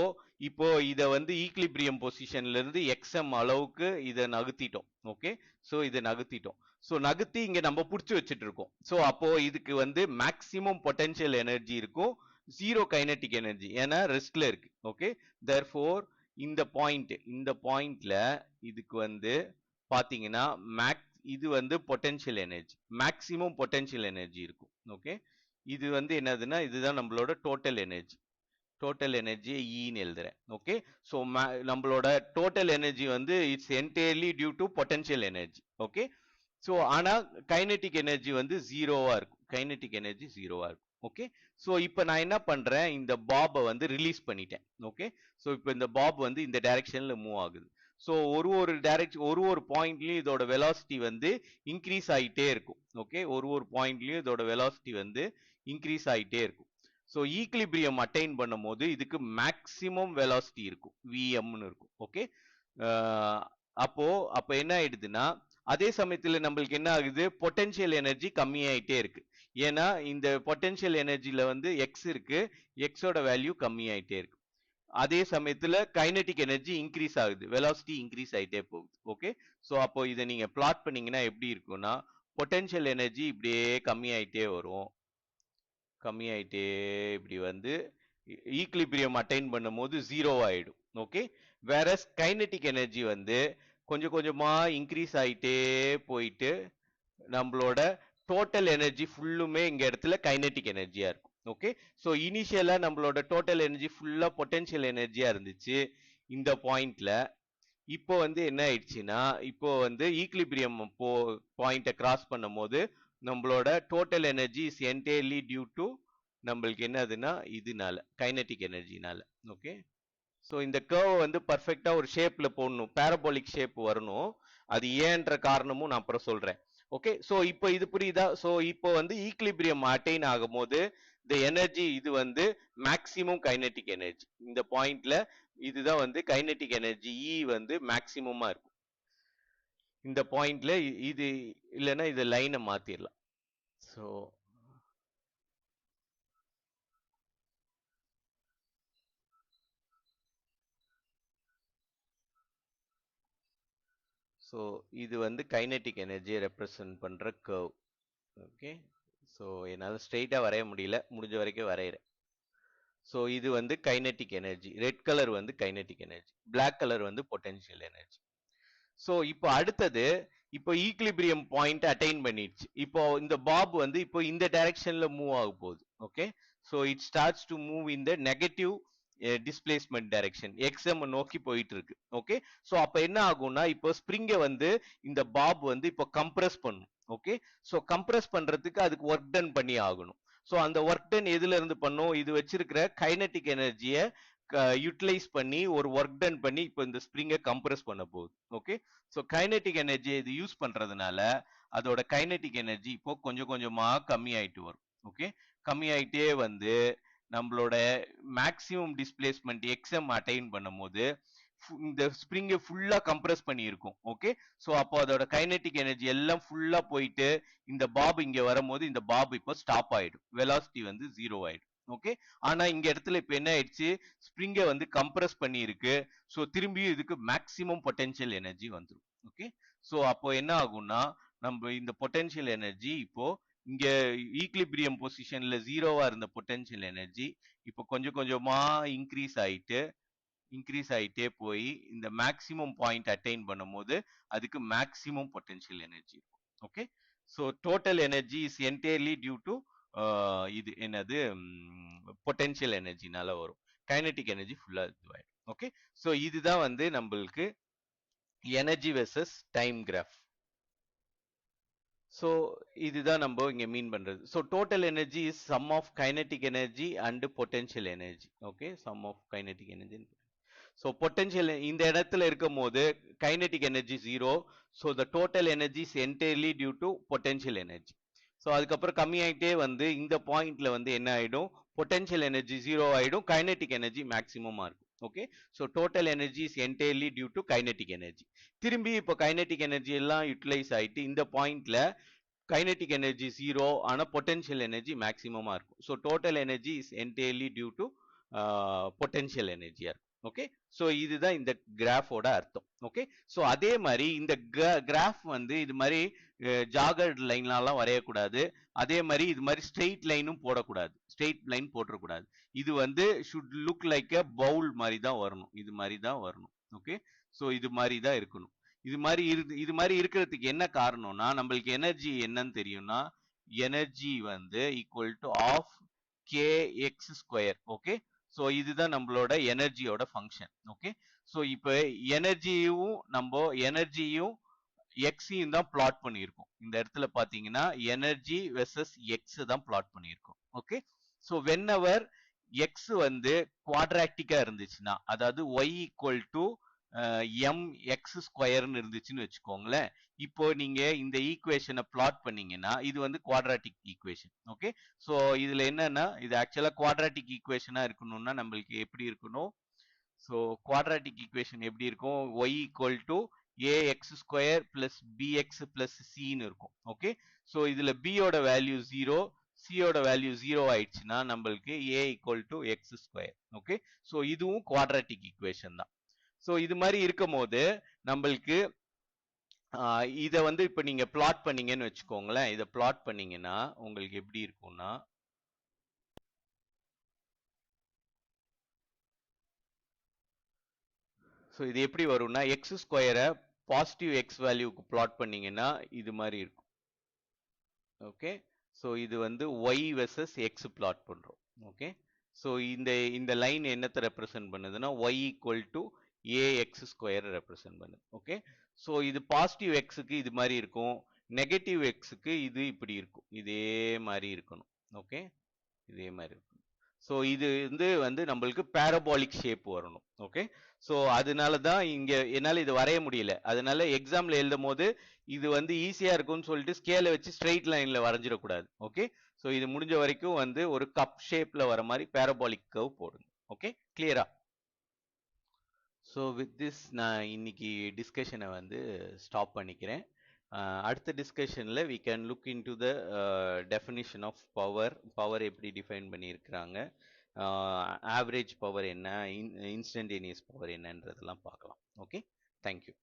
இப்போ இதை வந்து ஈக்லிபிரியம் பொசிஷன்ல இருந்து எக்ஸ்எம் அளவுக்கு இதை நகர்த்திட்டோம். ஓகே, ஸோ இதை நகர்த்திட்டோம். ஸோ நகர்த்தி இங்க நம்ம பிடிச்சி வச்சுட்டு இருக்கோம். ஸோ அப்போ இதுக்கு வந்து மேக்சிமம் பொட்டன்ஷியல் எனர்ஜி இருக்கும், ஜீரோ கைனட்டிக் எனர்ஜி, ஏன்னா ரெஸ்ட்ல இருக்கு. ஓகே, தேர்ஃபோர் இந்த பாயிண்ட்ல இதுக்கு வந்து பாத்தீங்கன்னா இது வந்து potential energy, maximum potential energy இருக்கும். ஓகே, இது வந்து என்னதுன்னா இதுதான் நம்மளோட டோட்டல் எனர்ஜி. டோட்டல் எனர்ஜியை ஈன்னு எழுதுறேன். ஓகே, ஸோ நம்மளோட டோட்டல் எனர்ஜி வந்து it's entirely due to potential energy. Okay, so ஆனால் கைனெட்டிக் எனர்ஜி வந்து ஜீரோவா இருக்கும். கைனெட்டிக் எனர்ஜி ஜீரோவா இருக்கும். ஓகே, ஸோ இப்போ நான் என்ன பண்றேன், இந்த பாபை வந்து ரிலீஸ் பண்ணிட்டேன். ஓகே, ஸோ இப்போ இந்த பாப் வந்து இந்த டைரக்ஷன்ல மூவ் ஆகுது. ஸோ ஒரு டைரக்ஷன் ஒரு பாயிண்ட்லயும் இதோட வெலாசிட்டி வந்து இன்க்ரீஸ் ஆகிட்டே இருக்கும். ஓகே, ஒரு பாயிண்ட்லயும் இதோட வெலாசிட்டி வந்து இன்க்ரீஸ் ஆகிட்டே இருக்கும். ஸோ ஈக்லிபிரியம் அட்டைன் பண்ணும் போது இதுக்கு மேக்சிமம் வெலாசிட்டி இருக்கும், விஎம்னு இருக்கும். ஓகே, அப்போ என்ன ஆயிடுதுன்னா அதே சமயத்துல நம்மளுக்கு என்ன ஆகுது, பொட்டன்ஷியல் எனர்ஜி கம்மியாயிட்டே இருக்கு. ஏன்னா இந்த பொட்டன்ஷியல் எனர்ஜில வந்து எக்ஸ் இருக்கு, எக்ஸோட வேல்யூ கம்மியாயிட்டே இருக்கு. அதே சமயத்துல கைனெட்டிக் எனர்ஜி இன்க்ரீஸ் ஆகுது, வெலாசிட்டி இன்க்ரீஸ் ஆயிட்டே போகுது. ஓகே, ஸோ அப்போ இதை நீங்க பிளாட் பண்ணீங்கன்னா எப்படி இருக்கும்னா பொட்டன்ஷியல் எனர்ஜி இப்படியே கம்மியாயிட்டே வரும், கம்மியாயிட்டே இப்படி வந்து ஈக்லிபிரியம் அட்டைன் பண்ணும் போது ஜீரோ ஆயிடும். ஓகே, வேற கைனெட்டிக் எனர்ஜி வந்து கொஞ்சம் கொஞ்சமா இன்க்ரீஸ் ஆயிட்டே போயிட்டு நம்மளோட டோட்டல் எனர்ஜி ஃபுல்லுமே இங்க இடத்துல கைனெட்டிக் எனர்ஜியா இருக்கும். ஓகே, ஸோ இனிஷியலா நம்மளோட டோட்டல் எனர்ஜி ஃபுல்லா பொட்டன்ஷியல் எனர்ஜியா இருந்துச்சு இந்த பாயிண்ட்ல. இப்போ வந்து என்ன ஆயிடுச்சுன்னா இப்போ வந்து ஈக்லிபிரியம் பாயிண்ட்டை கிராஸ் பண்ணும் போது நம்மளோட total energy is entirely due to நம்மளுக்கு என்னதுன்னா இதனால கைனெட்டிக் எனர்ஜினால. ஓகே, ஸோ இந்த கர்வ் வந்து பர்ஃபெக்டா ஒரு ஷேப்ல போடணும், பேரபோலிக் ஷேப் வரணும். அது ஏன்ற காரணமும் நான் அப்புறம் சொல்றேன். ஓகே, ஸோ இப்போ இது புரியுதா? ஸோ இப்போ வந்து ஈக்லிபிரியம் அட்டைன் ஆகும் போது the energy இது வந்து maximum kinetic energy. இந்த பாயிண்ட்ல இதுதான் வந்து kinetic energy E வந்து மேக்சிமமா இருக்கும். இந்த பாயிண்ட்ல இது இல்லைன்னா இது லைனை மாத்திரலாம். ஸோ ஸோ இது வந்து கைனெட்டிக் எனர்ஜியை ரெப்ரசன்ட் பண்ற கர்வ். ஓகே, ஸோ என்னால் ஸ்ட்ரெயிட்டாக வரைய முடியல, முடிஞ்ச வரைக்கும் வரைகிறேன். ஸோ இது வந்து கைனெட்டிக் எனர்ஜி, ரெட் கலர் வந்து கைனெட்டிக் எனர்ஜி, பிளாக் கலர் வந்து பொட்டன்ஷியல் எனர்ஜி. ஸோ இப்போ அடுத்தது, இப்போ ஈக்லிபிரியம் பாயிண்ட் அட்டைன் பண்ணிடுச்சு. இப்போ இந்த பாப் வந்து இப்போ இந்த டைரக்ஷன்ல மூவ் ஆக போகுது. Okay, so it starts to move in the negative displacement direction, x m நோக்கி போயிட்டு இருக்கு. ஓகே, ஸோ அப்போ என்ன ஆகும்னா இப்போ ஸ்ப்ரிங்கை வந்து இந்த பாப் வந்து இப்போ கம்ப்ரஸ் பண்ணும். ஓகே, ஸோ கம்ப்ரஸ் பண்றதுக்கு அதுக்கு ஒர்க் டன் பண்ணி ஆகணும். ஸோ அந்த ஒர்க் டன் எதுல இருந்து பண்ணும், இது வச்சிருக்கிற கைனட்டிக் எனர்ஜியை யூட்டிலைஸ் பண்ணி ஒரு ஒர்க் டன் பண்ணி இப்போ இந்த ஸ்ப்ரிங்கை கம்ப்ரஸ் பண்ண போகுது. ஓகே, ஸோ கைனட்டிக் எனர்ஜி இது யூஸ் பண்றதுனால அதோட கைனட்டிக் எனர்ஜி இப்போ கொஞ்சம் கொஞ்சமா கம்மி ஆயிட்டு வரும். ஓகே, கம்மி ஆயிட்டே வந்து நம்மளோட மேக்ஸிமம் டிஸ்பிளேஸ்மெண்ட் எக்ஸ்எம் அட்டைன் பண்ணும்போது இந்த ஸ்ப்ரிங்கை ஃபுல்லா கம்ப்ரஸ் பண்ணி இருக்கும். ஓகே, ஸோ அப்போ அதோட கைனட்டிக் எனர்ஜி எல்லாம் ஃபுல்லா போயிட்டு இந்த பாப் இங்க வரும்போது இந்த பாப் இப்போ ஸ்டாப் ஆயிடும், வெலாசிட்டி வந்து 0 ஆயிடும். ஓகே, ஆனா இங்க இடத்துல இப்ப என்ன ஆயிடுச்சு, ஸ்ப்ரிங்கை வந்து கம்ப்ரஸ் பண்ணி இருக்கு. ஸோ திரும்பியும் இதுக்கு மேக்ஸிமம் பொட்டன்ஷியல் எனர்ஜி வந்துடும். ஓகே, ஸோ அப்போ என்ன ஆகும்னா நம்ம இந்த பொட்டன்ஷியல் எனர்ஜி இப்போ இங்க ஈக்லிபிரியம் பொசிஷன்ல 0வா இருந்த பொட்டன்ஷியல் எனர்ஜி இப்போ கொஞ்சம் கொஞ்சமா இன்க்ரீஸ் ஆயிட்டே போய் இந்த மேக்ஸிமம் பாயிண்ட் அட்டைன் பண்ணும்போது அதுக்கு மேக்ஸிமம் பொட்டன்ஷியல் எனர்ஜி இருக்கும். Okay, so total energy is entirely due to இது என்னது பொட்டன்ஷியல் எனர்ஜினால வரும். கைனட்டிக் எனர்ஜி ஃபுல்லா இதுவாயிடும். ஓகே, ஸோ இதுதான் வந்து நம்மளுக்கு energy versus time graph. So இதுதான் நம்ம இங்க மீன் பண்றது. So total energy is sum of kinetic energy and potential energy. Okay, sum of kinetic energy. So potential இந்த இடத்துல இருக்கும் போது kinetic energy 0. So the total energy is entirely due to potential energy. So அதுக்கப்புறம் கம்மியாயிட்டே வந்து இந்த பாயிண்ட்ல வந்து என்ன ஆயிடும், பொட்டன்ஷியல் எனர்ஜி 0 ஆயிடும், கைனட்டிக் எனர்ஜி மேக்ஸிமமா இருக்கும். Okay, so total energy is entirely due to kinetic energy. திரும்பி இப்போ கைனட்டிக் எனர்ஜி எல்லாம் யூட்டிலைஸ் ஆயிட்டு இந்த பாயிண்ட்ல கைனட்டிக் எனர்ஜி 0, ஆனா பொட்டன்ஷியல் எனர்ஜி மேக்ஸிமமா இருக்கும். So total energy is entirely due to potential எனர்ஜியா இருக்கும். ஓகே, ஸோ இதுதான் இந்த கிராஃபோட அர்த்தம். ஓகே, ஸோ அதே மாதிரி இந்த கிராஃப் வந்து இது மாதிரி ஜாகர்ட் லைன்லாம் வரையக்கூடாது. அதே மாதிரி இது மாதிரி ஸ்ட்ரெயிட் லைனும் போடக்கூடாது, ஸ்ட்ரெயிட் லைன் போட்டுறக்கூடாது. இது வந்து should look like a bowl மாதிரி தான் வரணும், இது மாதிரி தான் வரணும். ஓகே, ஸோ இது மாதிரி தான் இருக்கணும். இது மாதிரி இருக்கிறதுக்கு என்ன காரணம்னா நம்மளுக்கு எனர்ஜி என்னன்னு தெரியும்னா, எனர்ஜி வந்து equal to half k x square. Okay, so இதுதான் நம்மளோட எனர்ஜியோட ஃபங்க்ஷன். ஓகே, ஸோ இப்போ எனர்ஜியும் எக்ஸையும் தான் பிளாட் பண்ணியிருக்கோம். இந்த இடத்துல பாத்தீங்கன்னா எனர்ஜி வெர்சஸ் எக்ஸ் தான் பிளாட் பண்ணியிருக்கோம். Okay, so whenever x வந்து குவாட்ராக்டிக்கா இருந்துச்சுன்னா, அதாவது y equal to m x ஸ்கொயர்னு இருந்துச்சுன்னு வச்சுக்கோங்களேன். இப்போ நீங்க இந்த ஈக்குவேஷனை பிளாட் பண்ணீங்கன்னா இது வந்து குவாட்ராட்டிக் ஈக்குவேஷன். ஓகே, ஸோ இதுல என்னன்னா இது ஆக்சுவலா குவாட்ராட்டிக் ஈக்குவேஷனா இருக்கணும்னா நம்மளுக்கு எப்படி இருக்கணும், ஸோ குவாட்ராட்டிக் ஈக்குவேஷன் எப்படி இருக்கும், y equal to a x square plus b x plus சின்னு இருக்கும். ஓகே, ஸோ இதுல பியோட வேல்யூ 0, சியோட வேல்யூ 0 ஆயிடுச்சுன்னா நம்மளுக்கு a equal to x square. Okay, so இதுவும் குவாட்ராட்டிக் ஈக்குவேஷன் தான். ஸோ இது மாதிரி இருக்கும் போது நம்மளுக்கு இதை வந்து இப்போ நீங்க பிளாட் பண்ணீங்கன்னு வச்சுக்கோங்களேன். இதை பிளாட் பண்ணீங்கன்னா உங்களுக்கு எப்படி இருக்கும்னா, ஸோ இது எப்படி வரும்னா எக்ஸ் ஸ்கொயரை பாசிட்டிவ் எக்ஸ் வேல்யூக்கு பிளாட் பண்ணீங்கன்னா இது மாதிரி இருக்கும். ஓகே, ஸோ இது வந்து ஒய் வெர்சஸ் எக்ஸ் பிளாட் பண்றோம். ஓகே, ஸோ இந்த லைன் என்னத்தை ரெப்ரசென்ட் பண்ணுதுன்னா y equal to a x square represent பண்ணுது. ஓகே, ஸோ இது பாசிட்டிவ் எக்ஸுக்கு இது மாதிரி இருக்கும், நெகட்டிவ் எக்ஸுக்கு இது இப்படி இருக்கும், இதே மாதிரி இருக்கணும். ஓகே, இதே மாதிரி இருக்கும். ஸோ இது வந்து நம்மளுக்கு பேரபாலிக் ஷேப் வரணும். ஓகே, ஸோ அதனால தான் இங்க என்னால் இது வரைய முடியல. அதனால எக்ஸாம்ல எழுதும் போது இது வந்து ஈஸியா இருக்கும்னு சொல்லிட்டு ஸ்கேலை வச்சு ஸ்ட்ரெயிட் லைன்ல வரைஞ்சிடக்கூடாது. ஓகே, ஸோ இது முடிஞ்ச வரைக்கும் வந்து ஒரு கப் ஷேப்ல வர மாதிரி பேரபாலிக் கர்வ் போடுங்க. ஓகே, கிளியரா? ஸோ வித் திஸ் நான் இன்னைக்கு டிஸ்கஷனை வந்து ஸ்டாப் பண்ணிக்கிறேன். அடுத்த டிஸ்கஷனில் we can look in to the definition of power எப்படி டிஃபைன் பண்ணியிருக்கிறாங்க, ஆவரேஜ் பவர் என்ன, இன்ஸ்டன்டேனியஸ் பவர் என்னன்றதெல்லாம் பார்க்கலாம். Okay, thank you.